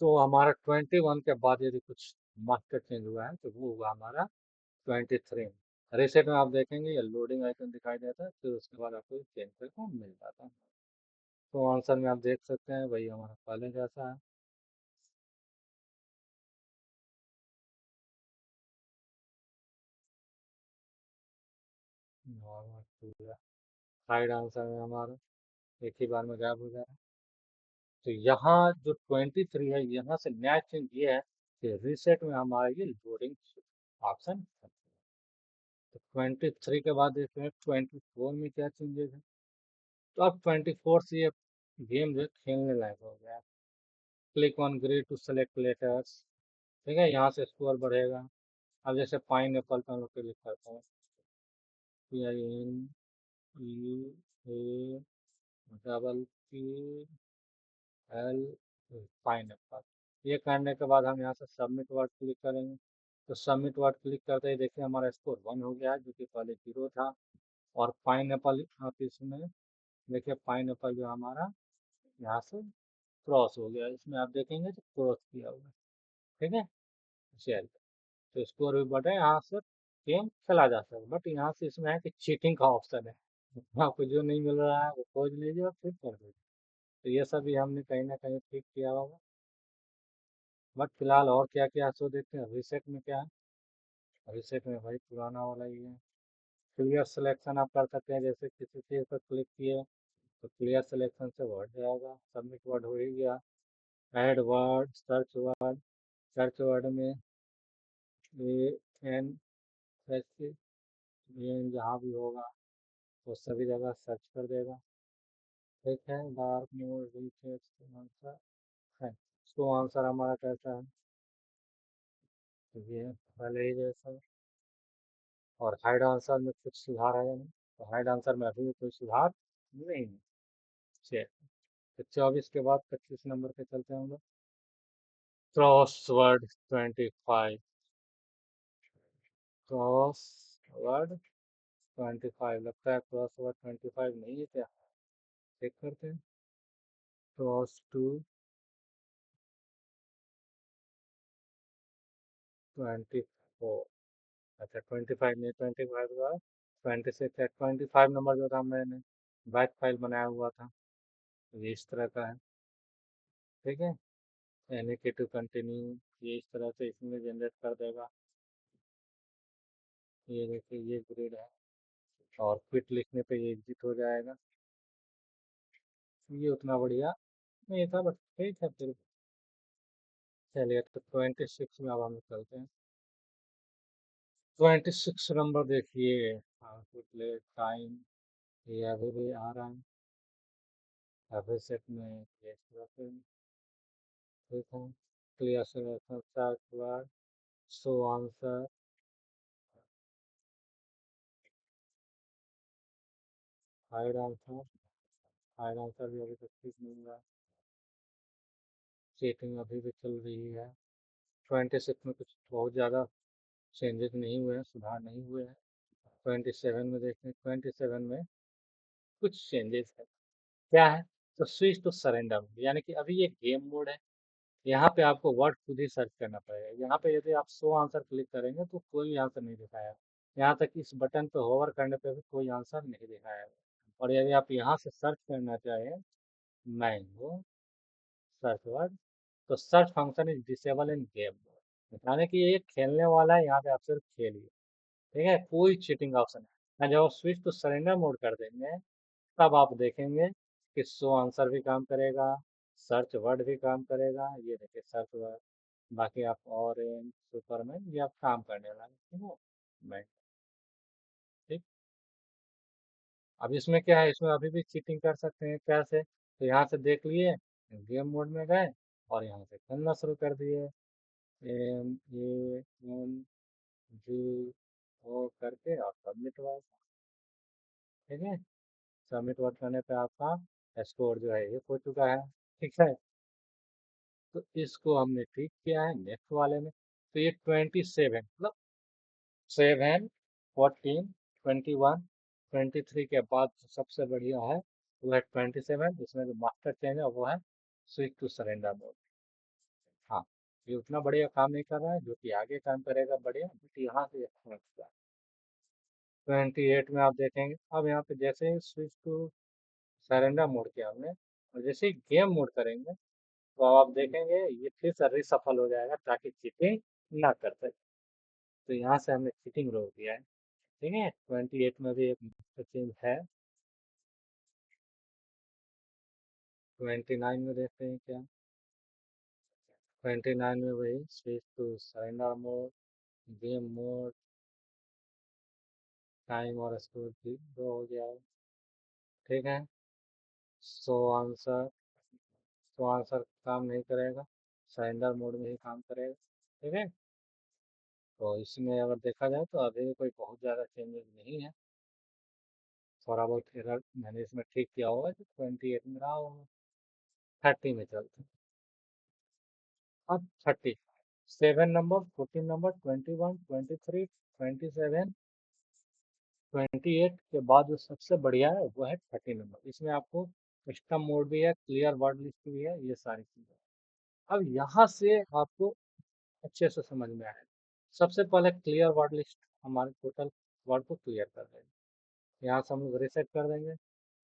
तो हमारा 21 के बाद यदि कुछ मार्केट चेंज हुआ है तो वो हुआ हमारा 23 में। रिसेट में आप देखेंगे ये लोडिंग आइकन दिखाई देता है, फिर उसके बाद आपको चेंज करके को मिल जाता है। तो आंसर में आप देख सकते हैं वही हमारा पहले जैसा है। नॉर्मल पूरा राइट आंसर में हमारा एक ही बार में गायब हो जाए। तो यहाँ जो 23 है यहाँ से नया चेंज ये है कि रिसेट में हमारा ये लोडिंग ऑप्शन, तो 23 के बाद देखते हैं 24 में क्या चेंजेस है। तो अब 24 से ये गेम जो है खेलने लायक हो गया। Click on grid to select letters. ठीक है, यहाँ से स्कोर बढ़ेगा। अब जैसे पाइन एप्पल का हम लोग क्लिक करते हैं, PINEAPPLE, पाइन एप्पल। ये करने के बाद हम यहाँ से सबमिट वर्ड क्लिक करेंगे, तो सबमिट वर्ड क्लिक करते ही देखिए हमारा स्कोर 1 हो गया है जो कि पहले 0 था। और पाइन एप्पल आप इसमें देखिए, पाइन एप्पल जो हमारा यहाँ से क्रॉस हो गया, इसमें आप देखेंगे तो क्रॉस किया हुआ है। ठीक है। चलिए, तो स्कोर भी बढ़े, यहाँ से गेम खेला जा सकता है, बट यहाँ से इसमें है कि चीटिंग का ऑप्शन है, आपको जो नहीं मिल रहा है वो खोज लीजिए और फिर कर दीजिए। तो ये सब भी हमने कहीं ना कहीं ठीक किया होगा। बट फिलहाल और क्या क्या सो देखते हैं, रिसेट में क्या है। रिसेट में भाई पुराना वाला ही है। क्लियर सिलेक्शन आप कर सकते हैं, जैसे किसी चीज़ पर क्लिक किए तो क्लियर सिलेक्शन से वर्ड जाएगा, सबमिट वर्ड हो ही गया। Add word, search word, search word में ANSC, जहाँ भी होगा वो सभी जगह सर्च कर देगा। ठीक है। डार्क मोड रिसेट आंसर है, तो आंसर हमारा कैसा है, तो ये पहले ही जैसा। और हाइड आंसर में कुछ सुधार है या नहीं, तो हाइड आंसर में अभी भी कोई सुधार नहीं है। चलिए, तो 24 के बाद 25 नंबर पे चलते हैं हम लोग। क्रॉसवर्ड 25, क्रॉसवर्ड 25 लगता है, क्रॉस ओवर 25 नहीं है क्या? चेक करते हैं। Cross to 24। अच्छा 25 नहीं, 25 का 26 है, 25 नंबर जो था मैंने बैक फाइल बनाया हुआ था, ये इस तरह का है। ठीक है, यानी कि टू कंटिन्यू, ये इस तरह से इसमें जनरेट कर देगा। ये देखिए ये ग्रिड है, और क्विट लिखने पे ये एग्जिट हो जाएगा। ये उतना बढ़िया नहीं था, बट ठीक है फिर। चलिए तो 26 में अब हम चलते हैं। 26 नंबर देखिए, हाँ प्ले टाइम, ये अभी भी आ रहा है। अभी सेट में ये इस तरह से, ठीक है। क्लियर सिलेक्शन स्टार्ट हुआ, show answer, hide answer, hide answer भी अभी तक ठीक नहीं हुआ। चेकिंग अभी भी चल रही है। 26 में कुछ बहुत ज़्यादा चेंजेस नहीं हुए हैं, सुधार नहीं हुए हैं। 27 में देखते हैं, 27 में कुछ चेंजेस है। क्या है? तो स्विच टू सरेंडर, यानी कि अभी ये गेम मोड है। यहाँ पे आपको वर्ड खुद ही सर्च करना पड़ेगा। यहाँ पे यदि आप शो आंसर क्लिक करेंगे तो कोई भी आंसर नहीं दिखाया। यहाँ तक इस बटन पे होवर करने पे भी कोई आंसर नहीं दिखाया। और यदि आप यहाँ से सर्च करना चाहें मैंगो सर्च वर्ड, तो search function is disable in game, यानी कि ये खेलने वाला है, यहाँ पे आप सिर्फ खेलिए। ठीक है, कोई चीटिंग ऑप्शन है। जब आप स्विच टू सरेंडर मोड कर देंगे, तब आप देखेंगे कि शो आंसर भी काम करेगा, सर्च वर्ड भी काम करेगा। ये देखिए सर्च वर्ड, बाकी आप ऑरेंज सुपरमैन ये आप काम करने वाले, ठीक है। मैं ठीक। अब इसमें क्या है, इसमें अभी भी चीटिंग कर सकते हैं कैसे? तो यहाँ से देख लिए, गेम मोड में गए और यहाँ से खेलना शुरू कर दिए। एम ए एन जी ओ करके और सबमिट वर्ड, ठीक है। सबमिट वर्ड करने पे आपका स्कोर जो है ये हो चुका है। ठीक है, तो इसको हमने ठीक किया है नेक्स्ट वाले में। तो ये 27 मतलब 7, 14, 21, 23 के बाद जो सबसे बढ़िया है वो है 27। इसमें जो मास्टर चेंज है वो है स्विच टू सरेंडर मोड। हाँ, ये उतना बढ़िया काम नहीं कर रहा है, जो कि आगे काम करेगा बढ़िया, क्योंकि यहाँ से समझता है। 28 में आप देखेंगे, अब यहाँ पे जैसे ही स्विच टू सरेंडर मोड किया हमने, और जैसे ही गेम मोड करेंगे, तो अब आप देखेंगे ये फिर से रीसफल हो जाएगा ताकि चीटिंग ना कर सके। तो यहाँ से हमने चीटिंग रोक दिया है। ठीक है, 28 में भी एक चेंज है। 29 में देखते हैं क्या। 29 में वही switch to surrender mode, game mode, time और स्कोर भी दो हो गया है। ठीक है, सो आंसर, सो आंसर काम नहीं करेगा, सरेंडर मोड में ही काम करेगा। ठीक है, तो इसमें अगर देखा जाए तो अभी कोई बहुत ज़्यादा चेंजेस नहीं है। थोड़ा बहुत एरर मैंने इसमें ठीक किया होगा जो 28 में रहा होगा। 30 में चलते हैं। अब 30, 7 नंबर, 14 नंबर, 21, 23, 27, 28 के बाद जो सबसे बढ़िया है वो है 30 नंबर। इसमें आपको कस्टम मोड भी है, क्लियर वर्ड लिस्ट भी है, ये सारी चीज़ें। अब यहाँ से आपको अच्छे से समझ में आए। सबसे पहले क्लियर वर्ड लिस्ट, हमारे टोटल वर्ड को क्लियर कर देंगे। यहाँ से हम लोग रिसेट कर देंगे,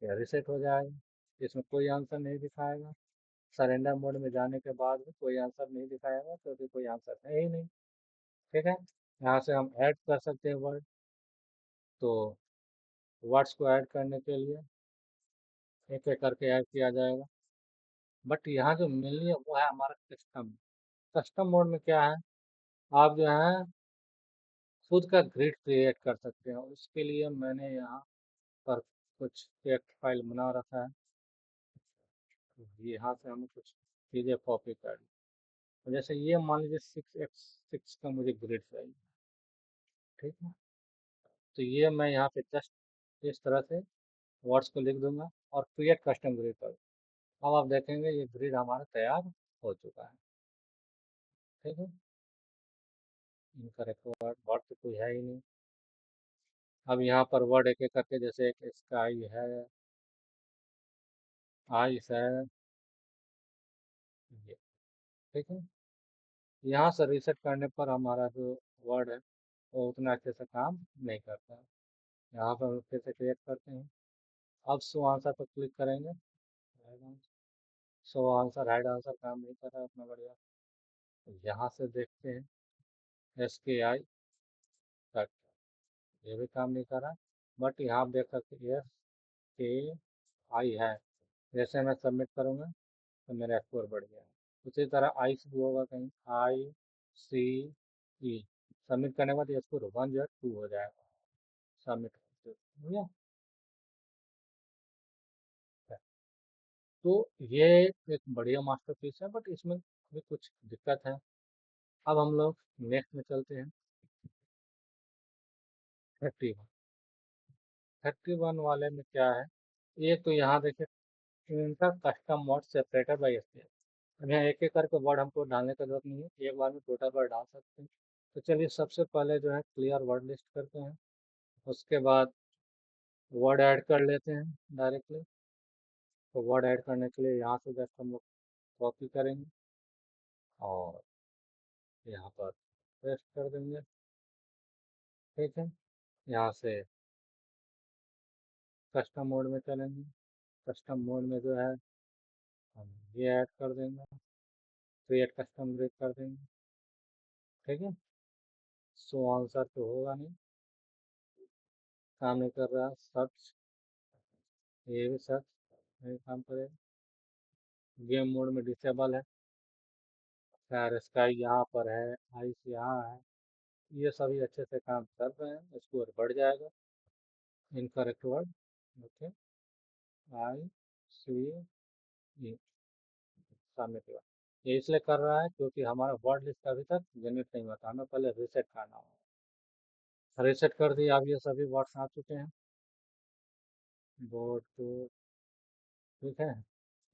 या रिसेट हो जाएगा। इसमें कोई आंसर नहीं दिखाएगा। सरेंडर मोड में जाने के बाद भी कोई आंसर नहीं दिखाएगा, क्योंकि कोई आंसर है ही नहीं। ठीक है, यहाँ से हम ऐड कर सकते हैं वर्ड। तो वर्ड्स को ऐड करने के लिए एक एक करके ऐड किया जाएगा। बट यहाँ जो मेनली है वो है हमारा कस्टम। कस्टम मोड में क्या है, आप जो है खुद का ग्रिड क्रिएट कर सकते हैं। उसके लिए मैंने यहाँ पर कुछ टेक्स्ट फाइल बना रखा है। यहाँ से हमें कुछ चीज़ें कॉपी कर, जैसे ये मान लीजिए 6x6 का मुझे ग्रिड चाहिए। ठीक है, तो ये मैं यहाँ पे जस्ट इस तरह से वर्ड्स को लिख दूंगा और क्रिएट कस्टम ग्रिड कर। अब आप देखेंगे ये ग्रिड हमारा तैयार हो चुका है। ठीक है, इनकरेक्ट वर्ड, वर्ड तो कोई है ही नहीं। अब यहाँ पर वर्ड एक एक करके, जैसे एक स्काई है, आइस है, ये, ठीक है। यहाँ से रीसेट करने पर हमारा जो वर्ड है वो उतना अच्छे से काम नहीं करता है। यहाँ पर हम फिर से क्रिएट करते हैं। अब शो आंसर पर क्लिक करेंगे। शो आंसर, हाइड आंसर काम नहीं कर रहा है उतना बढ़िया। तो यहाँ से देखते हैं, SKI तक, ये भी काम नहीं कर रहा। बट यहाँ आप देख सकते हैं SKI है। जैसे मैं सबमिट करूँगा तो मेरा स्कोर बढ़ गया। उसी तरह आई से भी होगा कहीं, ICE, सबमिट करने के बाद ये स्कोर 1 जो है 2 हो जाएगा। सबमिट भैया। तो ये एक बढ़िया मास्टरपीस है, बट इसमें भी कुछ दिक्कत है। अब हम लोग नेक्स्ट में चलते हैं। 31, 31 वाले में क्या है, ये तो यहाँ देखिए, इनका custom mode separated by space. अब यहाँ एक एक करके वर्ड हमको डालने की जरूरत नहीं है, एक बार में टोटल वर्ड डाल सकते हैं। तो चलिए सबसे पहले जो है क्लियर वर्ड लिस्ट करते हैं। उसके बाद वर्ड ऐड कर लेते हैं डायरेक्टली। तो वर्ड ऐड करने के लिए यहाँ से जस्ट हम लोग कॉपी करेंगे और यहाँ पर पेस्ट कर देंगे, ठीक है। यहाँ से कस्टम मोड में चलेंगे। कस्टम मोड में जो है हम ये ऐड कर देंगे, क्रिएट कस्टम ग्रिड कर देंगे, ठीक है। सो आंसर तो होगा नहीं, काम नहीं कर रहा। सर्च, ये भी सर्च नहीं काम करेगा। गेम मोड में डिसेबल है। खैर स्काई यहाँ पर है, आइस यहाँ है, ये सभी अच्छे से काम कर रहे हैं, स्कोर बढ़ जाएगा। Incorrect word, okay, ICE, submit हुआ। ये इसलिए कर रहा है क्योंकि हमारा वर्ड लिस्ट अभी तक जनरेट नहीं हुआ था, हमें पहले रीसेट करना होगा। रीसेट कर दिया, अब ये सभी वर्ड्स आ चुके हैं। बोर्ड टू, ठीक है।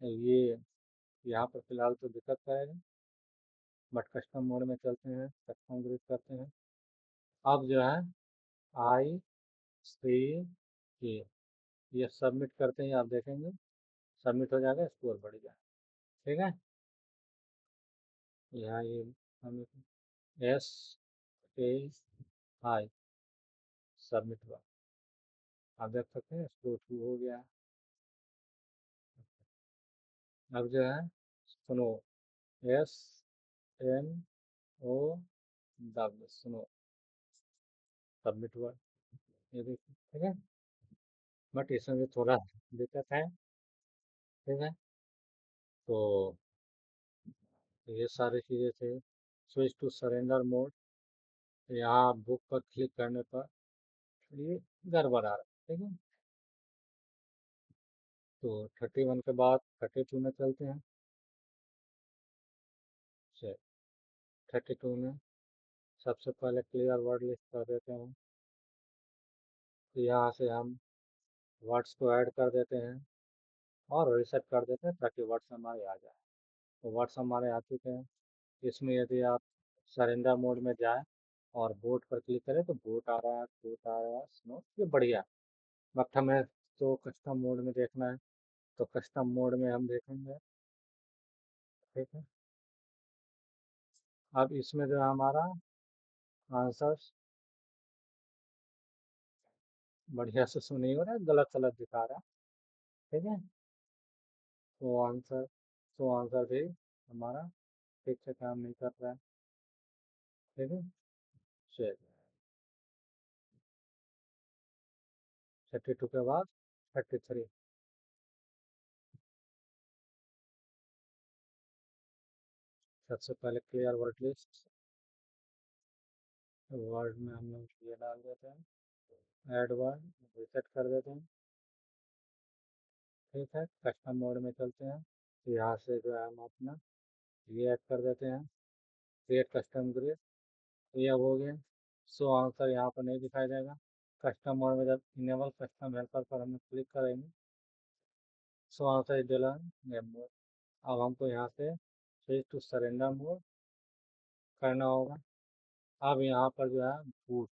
ये यहाँ पर फिलहाल तो दिक्कत करेगा, बट कस्टम मोड में चलते हैं, कस्टम ग्रुप करते हैं। अब जो है ICE, ये सबमिट करते हैं, आप देखेंगे सबमिट हो जाएगा, स्कोर बढ़ जाएगा, ठीक है। यहाँ ये SKI सबमिट हुआ, आप देख सकते हैं स्कोर 2 हो गया। अब जो है सुनो, SNO, सुनो, सबमिट हुआ, ये देखिए, ठीक है। बट इसमें भी थोड़ा दिक्कत है, ठीक है। तो ये सारी चीज़ें थे। स्विच टू सरेंडर मोड, यहाँ बुक पर क्लिक करने पर ये गड़बड़ आ रहा है, ठीक है। तो 31 के बाद 32 में चलते हैं। चलिए 32 में सबसे पहले क्लियर वर्ड लिस्ट कर देते हैं। तो यहाँ से हम वर्ड्स को ऐड कर देते हैं और रिसेट कर देते हैं ताकि वर्ड्स हमारे आ जाए। तो वर्ड्स हमारे आ चुके हैं। इसमें यदि आप सरेंडर मोड में जाएं और बोट पर क्लिक करें तो बोट आ रहा है, बोट आ रहा है, स्नो, ये बढ़िया। बट हमें तो कस्टम मोड में देखना है, तो कस्टम मोड में हम देखेंगे, ठीक है। अब इसमें जो है हमारा आंसर बढ़िया से शो नहीं हो रहा है, गलत गलत दिखा रहा है, ठीक है। तो आंसर भी हमारा ठीक से काम नहीं कर रहा है, ठीक है। चलिए 32 के बाद 33। सबसे पहले क्लियर वर्ड लिस्ट, वर्ड में हम लोग ये डाल देते हैं, ऐड वर्ड, रिसेट कर देते हैं, ठीक है। कस्टम मोड में चलते हैं, तो यहाँ से जो है हम अपना ये ऐड कर देते हैं, क्रिएट कस्टम ग्रिड, ये अब हो गया। सो आंसर यहाँ पर नहीं दिखाई देगा। कस्टम मोड में जब इनेबल कस्टम हेल्पर पर हम क्लिक करेंगे, so answer is delivered game mode. अब हमको यहाँ से स्विच टू सरेंडर मोड करना होगा। अब यहाँ पर जो है बूट,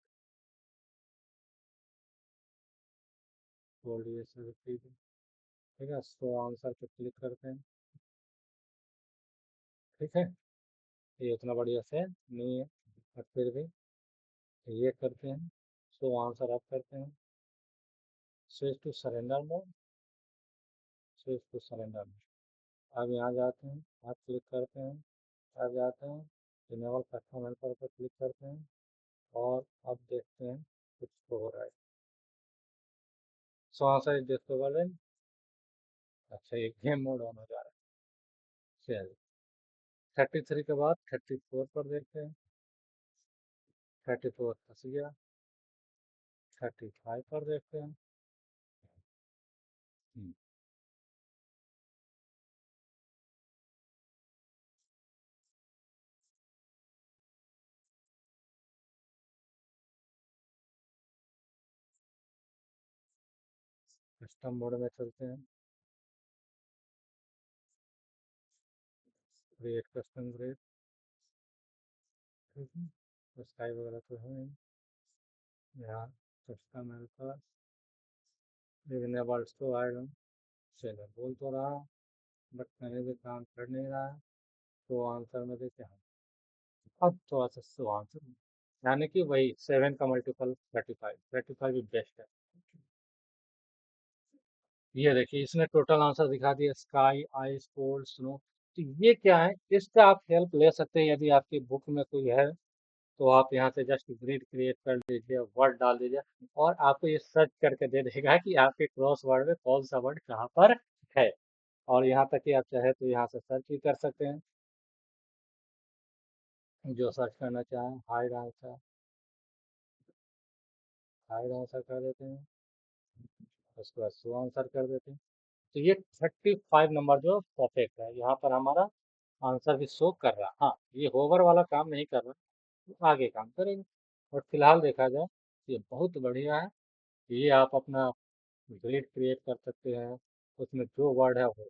बोल्ड ये सब चीज़ है। ठीक है, सो आंसर पे क्लिक करते हैं। ठीक है, ये उतना बढ़िया से नहीं है, और फिर भी ये करते हैं, सो आंसर आप करते हैं, switch to surrender mode, switch to surrender mode. अब यहाँ जाते हैं, आप क्लिक करते हैं, अब जाते हैं, इनेबल कस्टम हेल्पर पर क्लिक करते हैं, और अब देखते हैं कुछ तो हो रहा है। So answer is discover. अच्छा, ये गेम मोड ऑन हो जा रहा है। चलिए, 33 के बाद 34 पर देखते हैं। 34 फंस गया। 35 पर देखते हैं। कस्टम मोड में चलते हैं। Create custom grade. ठीक है, स्काई वगैरह तो है नहीं। यहाँ कस्टम हेल्पर इनेबल्ड तो आएगा। चलो, बोल तो रहा बट कहीं भी काम कर नहीं रहा है। तो आंसर में देते हैं, अब थोड़ा सा सो आंसर, यानी कि वही 7 का मल्टीपल 35, 35 भी बेस्ट है। ये देखिए, इसने टोटल आंसर दिखा दिया, स्काई, आइस, कोल्ड, स्नो। तो ये क्या है, इसका आप हेल्प ले सकते हैं, यदि आपकी बुक में कोई है तो आप यहाँ से जस्ट ग्रिड क्रिएट कर दीजिए, वर्ड डाल दीजिए, और आपको ये सर्च करके दे देगा कि आपके क्रॉस वर्ड में कौन सा वर्ड कहाँ पर है। और यहाँ तक कि आप चाहे तो यहाँ से सर्च भी कर सकते हैं, जो सर्च करना चाहें। हाइड आंसर, हाइड आंसर कर देते हैं, उसके बाद शो आंसर कर देते हैं। तो ये 35 नंबर जो परफेक्ट है, यहाँ पर हमारा आंसर भी शो कर रहा है। हाँ, ये होवर वाला काम नहीं कर रहा, तो आगे काम करेंगे। और फिलहाल देखा जाए तो ये बहुत बढ़िया है। ये आप अपना ग्रिड क्रिएट कर सकते हैं, उसमें जो वर्ड है वो।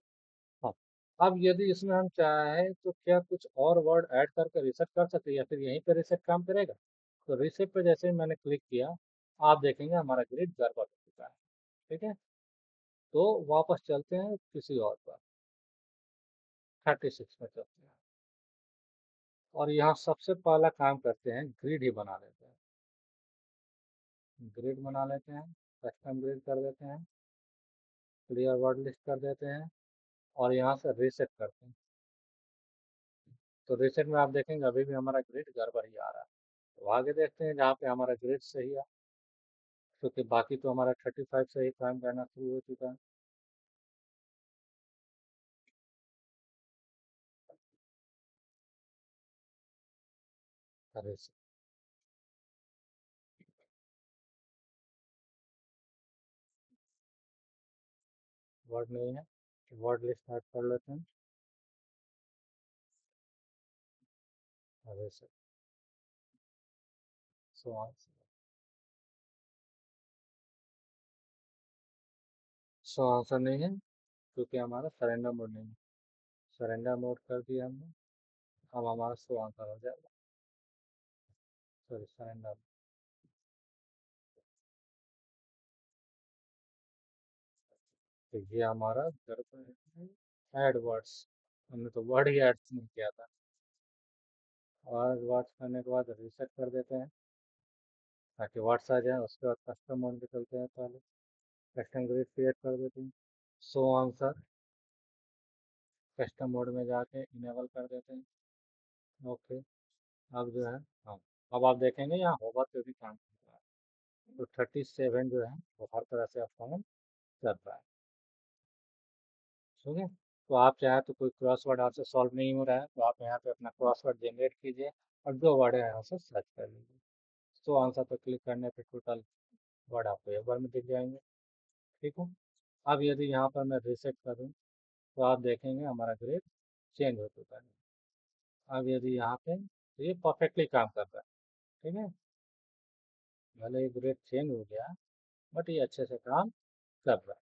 हाँ, अब यदि इसमें हम चाहें तो क्या कुछ और वर्ड ऐड करके रिसेट कर सकते हैं, या फिर यहीं पे रिसेट काम करेगा। तो रिसेट पे जैसे ही मैंने क्लिक किया, आप देखेंगे हमारा ग्रिड गड़बड़ हो चुका है। ठीक है, तो वापस चलते हैं किसी और पर, 36 में चलते हैं, और यहाँ सबसे पहला काम करते हैं, ग्रिड ही बना लेते हैं। ग्रिड बना लेते हैं, कस्टम ग्रिड कर देते हैं, क्लियर वर्ड लिस्ट कर देते हैं, और यहाँ से रीसेट करते हैं। तो रीसेट में आप देखेंगे अभी भी हमारा ग्रिड गड़बड़ ही आ रहा है। तो आगे देखते हैं जहाँ पे हमारा ग्रिड सही है, क्योंकि बाकी तो हमारा 35 से ही काम करना शुरू हो चुका है। रीसेट, वर्ड नहीं है, वर्ड लिस्ट ऐड कर लेते हैं, reset, so answer, so answer नहीं है, क्योंकि हमारा सरेंडर मोड नहीं है। सरेंडर मोड कर दिया हमने, अब हमारा सो आंसर हो जाएगा। Sorry, surrender. तो ये हमारा गड़बड़ है। एड वर्ड्स, हमने तो वर्ड ही ऐड नहीं किया था। और वर्ड्स करने के बाद रीसेट कर देते हैं, ताकि वर्ड्स आ जाए। उसके बाद कस्टम मोड पे चलते हैं, पहले कस्टम ग्रिड क्रिएट कर देते हैं, शो आंसर, कस्टम मोड में जाके इनेबल कर देते हैं। ओके, अब जो है, हाँ, अब आप देखेंगे यहाँ होवर पे भी काम कर रहा है। तो 37 जो है वो हर तरह से आप काम कर रहा है। ठीक है, तो आप चाहे तो कोई क्रॉसवर्ड आपसे सॉल्व नहीं हो रहा है, तो आप यहाँ पे अपना क्रॉसवर्ड जनरेट कीजिए, और जो वर्ड है यहाँ से सर्च कर लीजिए। तो आंसर पर क्लिक करने पे टोटल वर्ड आपको एक बार में दिख जाएंगे। ठीक है, अब यदि यहाँ पर मैं रीसेट करूँ, तो आप देखेंगे हमारा ग्रेड चेंज हो चुका है। अब यदि यहाँ पे, तो ये परफेक्टली काम कर रहा है। ठीक है, भले ही ग्रेड चेंज हो गया, बट ये अच्छे से काम कर रहा है।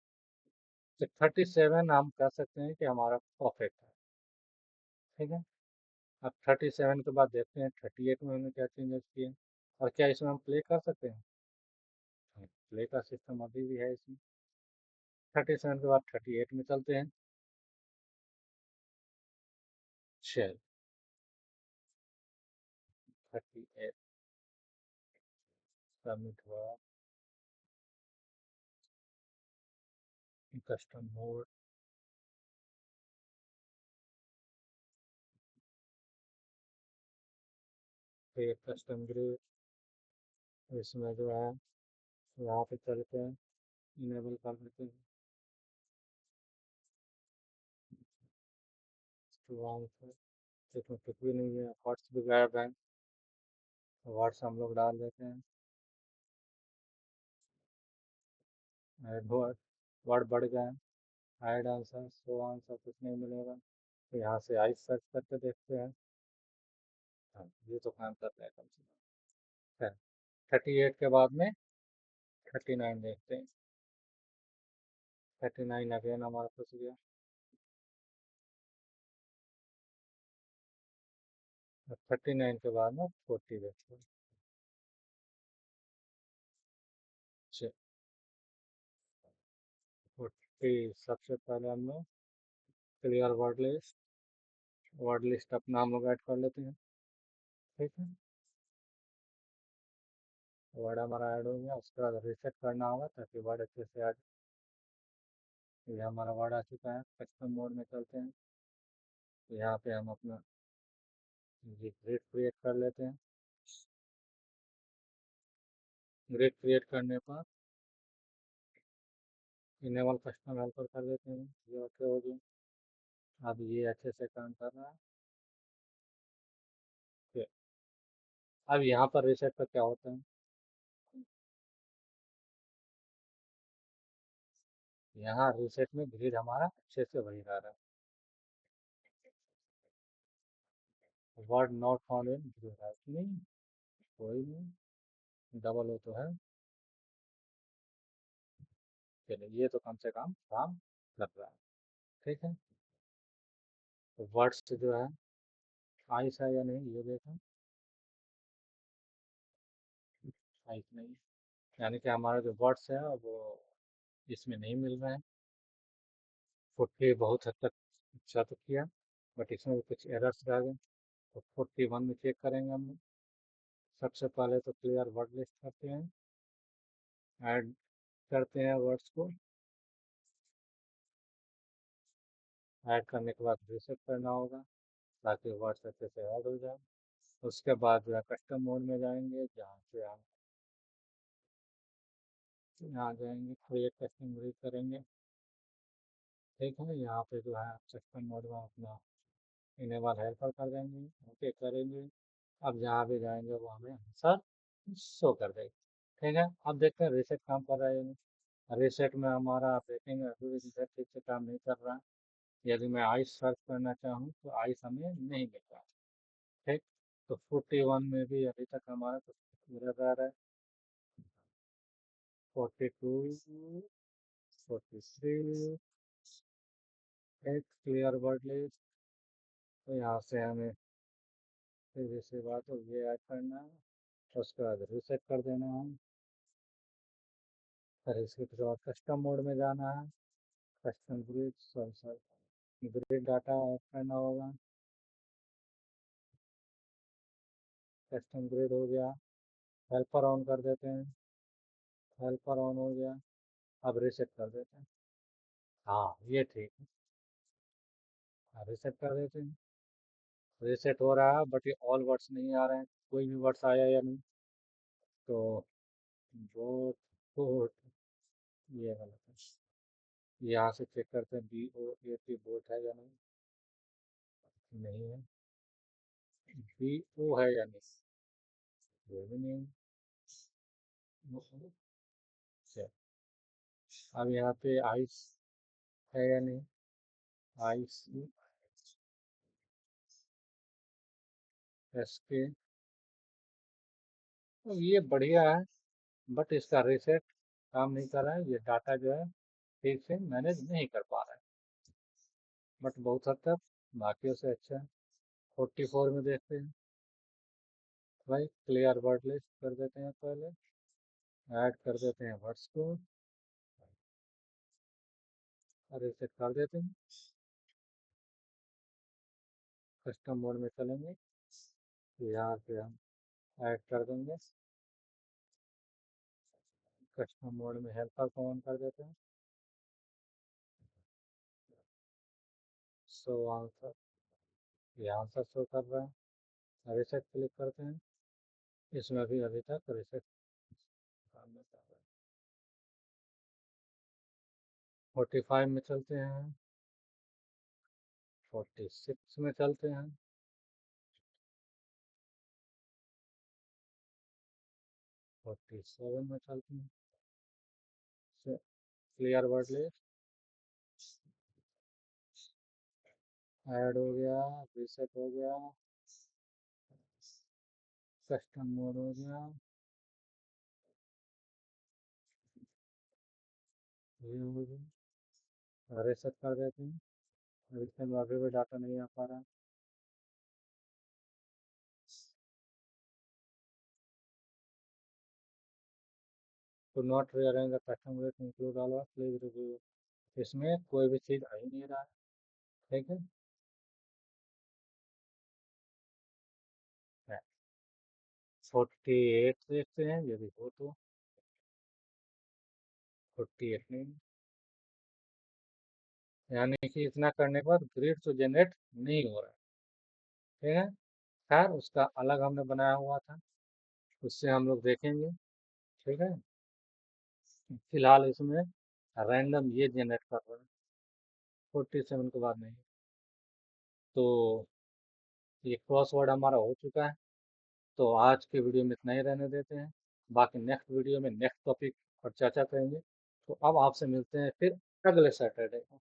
तो 37 हम कह सकते हैं कि हमारा परफेक्ट है। ठीक है, अब 37 के बाद देखते हैं 38 में हमने क्या चेंजेस किए, और क्या इसमें हम प्ले कर सकते हैं। प्ले का सिस्टम अभी भी है इसमें। 37 के बाद 38 में चलते हैं। चल 38 सबमिट हुआ। कस्टम मोड, फिर कस्टम ग्रिड, इसमें जो है यहाँ पे चलते हैं, इनेबल कर देते हैं। वहाँ से इसमें कुछ भी नहीं है, वर्ड्स भी गायब है, वर्ड्स हम लोग डाल देते हैं। ऐड वर्ड, वर्ड बढ़ गए, ऐड आंसर, शो आंसर कुछ नहीं मिलेगा। तो यहाँ से आई सर्च करके देखते हैं। हाँ, ये तो काम कर रहा है कम से कम। 38 के बाद में 39 देखते हैं। 39 अगेन हमारा फंस गया। 39 के बाद में 40 देखते हैं। 40 सबसे पहले हम लोग क्लियर वर्ड लिस्ट अपना हम लोग ऐड कर लेते हैं। ठीक है, वर्ड हमारा ऐड हो गया, उसके बाद रिसेट करना होगा ताकि वर्ड अच्छे से आ जाए। ये हमारा वर्ड आ चुका है। कस्टम मोड में चलते हैं, तो यहाँ पे हम अपना ग्रिड क्रिएट कर लेते हैं। ग्रिड क्रिएट करने पर इनेबल कस्टम हेल्पर कर देते हैं, ये ओके हो गया। अब ये अच्छे से काम कर रहा है। फिर अब यहाँ पर रिसेट पर क्या होता है, यहाँ रिसेट में ग्रिड हमारा अच्छे से वही रह रहा है। Word not found in grid है कि नहीं, कोई नहीं, डबल हो तो है। चलिए ये तो कम से कम काम कर रहा है। ठीक है, तो वर्ड्स जो है आइस है या नहीं ये देखें। आइस नहीं, यानी कि हमारा जो वर्ड्स है वो इसमें नहीं मिल रहे हैं। 40 बहुत हद तक अच्छा तो किया, बट इसमें भी कुछ एरर्स रह गए। तो 41 में चेक करेंगे हम लोग। सबसे पहले तो क्लियर वर्ड लिस्ट करते हैं, ऐड करते हैं वर्ड्स को। ऐड करने के बाद रिसेट करना होगा ताकि वर्ड्स अच्छे से ऐड हो जाए। उसके बाद जो है कस्टम मोड में जाएंगे, जहाँ से हम यहाँ जाएंगे, क्रिएट कस्टम रीड करेंगे। ठीक है, यहाँ पे जो है कस्टम मोड में अपना इनेबल हेल्पर कर देंगे, ओके करेंगे। अब जहाँ भी जाएंगे वो हमें आंसर शो कर देगा। ठीक है, अब देखते हैं रिसेट काम कर रहा है या नहीं। रिसेट में हमारा आप देखेंगे अभी भी रिसेट ठीक से काम नहीं कर रहा है। यदि मैं आइस सर्च करना चाहूँ तो आइस हमें नहीं मिल रहा। ठीक, तो 41 में भी अभी तक हमारा कुछ पूरा रहा है। 42, 43, एक क्लियर वर्ड लिस्ट। तो यहाँ से हमें फिर से बात हो ये ऐड करना है, उसके बाद रिसेट कर देना है। फिर इसके बाद कस्टम मोड में जाना है, custom grid, sorry grid data add करना होगा। कस्टम ग्रिड हो गया, हेल्पर ऑन कर देते हैं। हेल्पर ऑन हो गया, अब रिसेट कर देते हैं। हाँ ये ठीक है, रिसेट कर देते हैं। रिसेट हो रहा है बट ये ऑल वर्ड्स नहीं आ रहे हैं, कोई भी वर्ड्स आया या नहीं। तो बोट, बोट, ये गलत है। यहाँ से चेक करते हैं BOAT बोट है या नहीं। नहीं है। BO है या नहीं, वो भी नहीं है। अच्छा, अब यहाँ पे आइस है या नहीं, आइस, SK, तो ये बढ़िया है, बट इसका रिसेट काम नहीं कर रहा है। ये डाटा जो है ठीक से मैनेज नहीं कर पा रहा है, बट बहुत हद तक बाकियों से अच्छा है। 44 में देखते हैं, भाई क्लियर वर्ड लिस्ट कर देते हैं पहले, ऐड कर देते हैं वर्ड्स को। और इसे कर देते हैं। कस्टम मोड में चलेंगे, यहाँ पे हम ऐड कर देंगे। कस्टम मोड में हेल्पर को ऑन कर देते हैं। शो आंसर, ये आंसर शो कर रहा है। रिसेट क्लिक करते हैं। इसमें भी अभी तक रिसेट काम नहीं कर रहा है। 45 में चलते हैं। 46 में चलते हैं। 47 में चलते हैं। क्लियर वर्ड लिस्ट ऐड हो गया। रिसेट हो गया। कस्टम मोड हो गया। ये हो गया। रिसेट कर देते हैं। इसमें अभी भी डाटा नहीं आ पा रहा। To not rearrange the custom list include all please review. इसमें कोई भी चीज़ आ ही नहीं रहा है। ठीक है। 48 देखते हैं यदि हो तो। 48 नहीं, यानी कि इतना करने के बाद ग्रिड तो जनरेट नहीं हो रहा है। ठीक है। खैर उसका अलग हमने बनाया हुआ था, उससे हम लोग देखेंगे। ठीक है। फिलहाल इसमें रैंडम ये जनरेट कर रहा है। 47 के बाद नहीं। तो ये क्रॉसवर्ड हमारा हो चुका है। तो आज के वीडियो में इतना ही रहने देते हैं। बाकी नेक्स्ट वीडियो में नेक्स्ट टॉपिक पर चर्चा करेंगे। तो अब आपसे मिलते हैं फिर अगले सैटरडे को।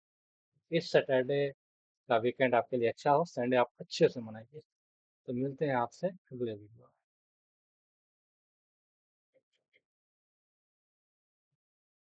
इस सैटरडे का वीकेंड आपके लिए अच्छा हो, संडे आप अच्छे से मनाइए। तो मिलते हैं आपसे अगले वीडियो में।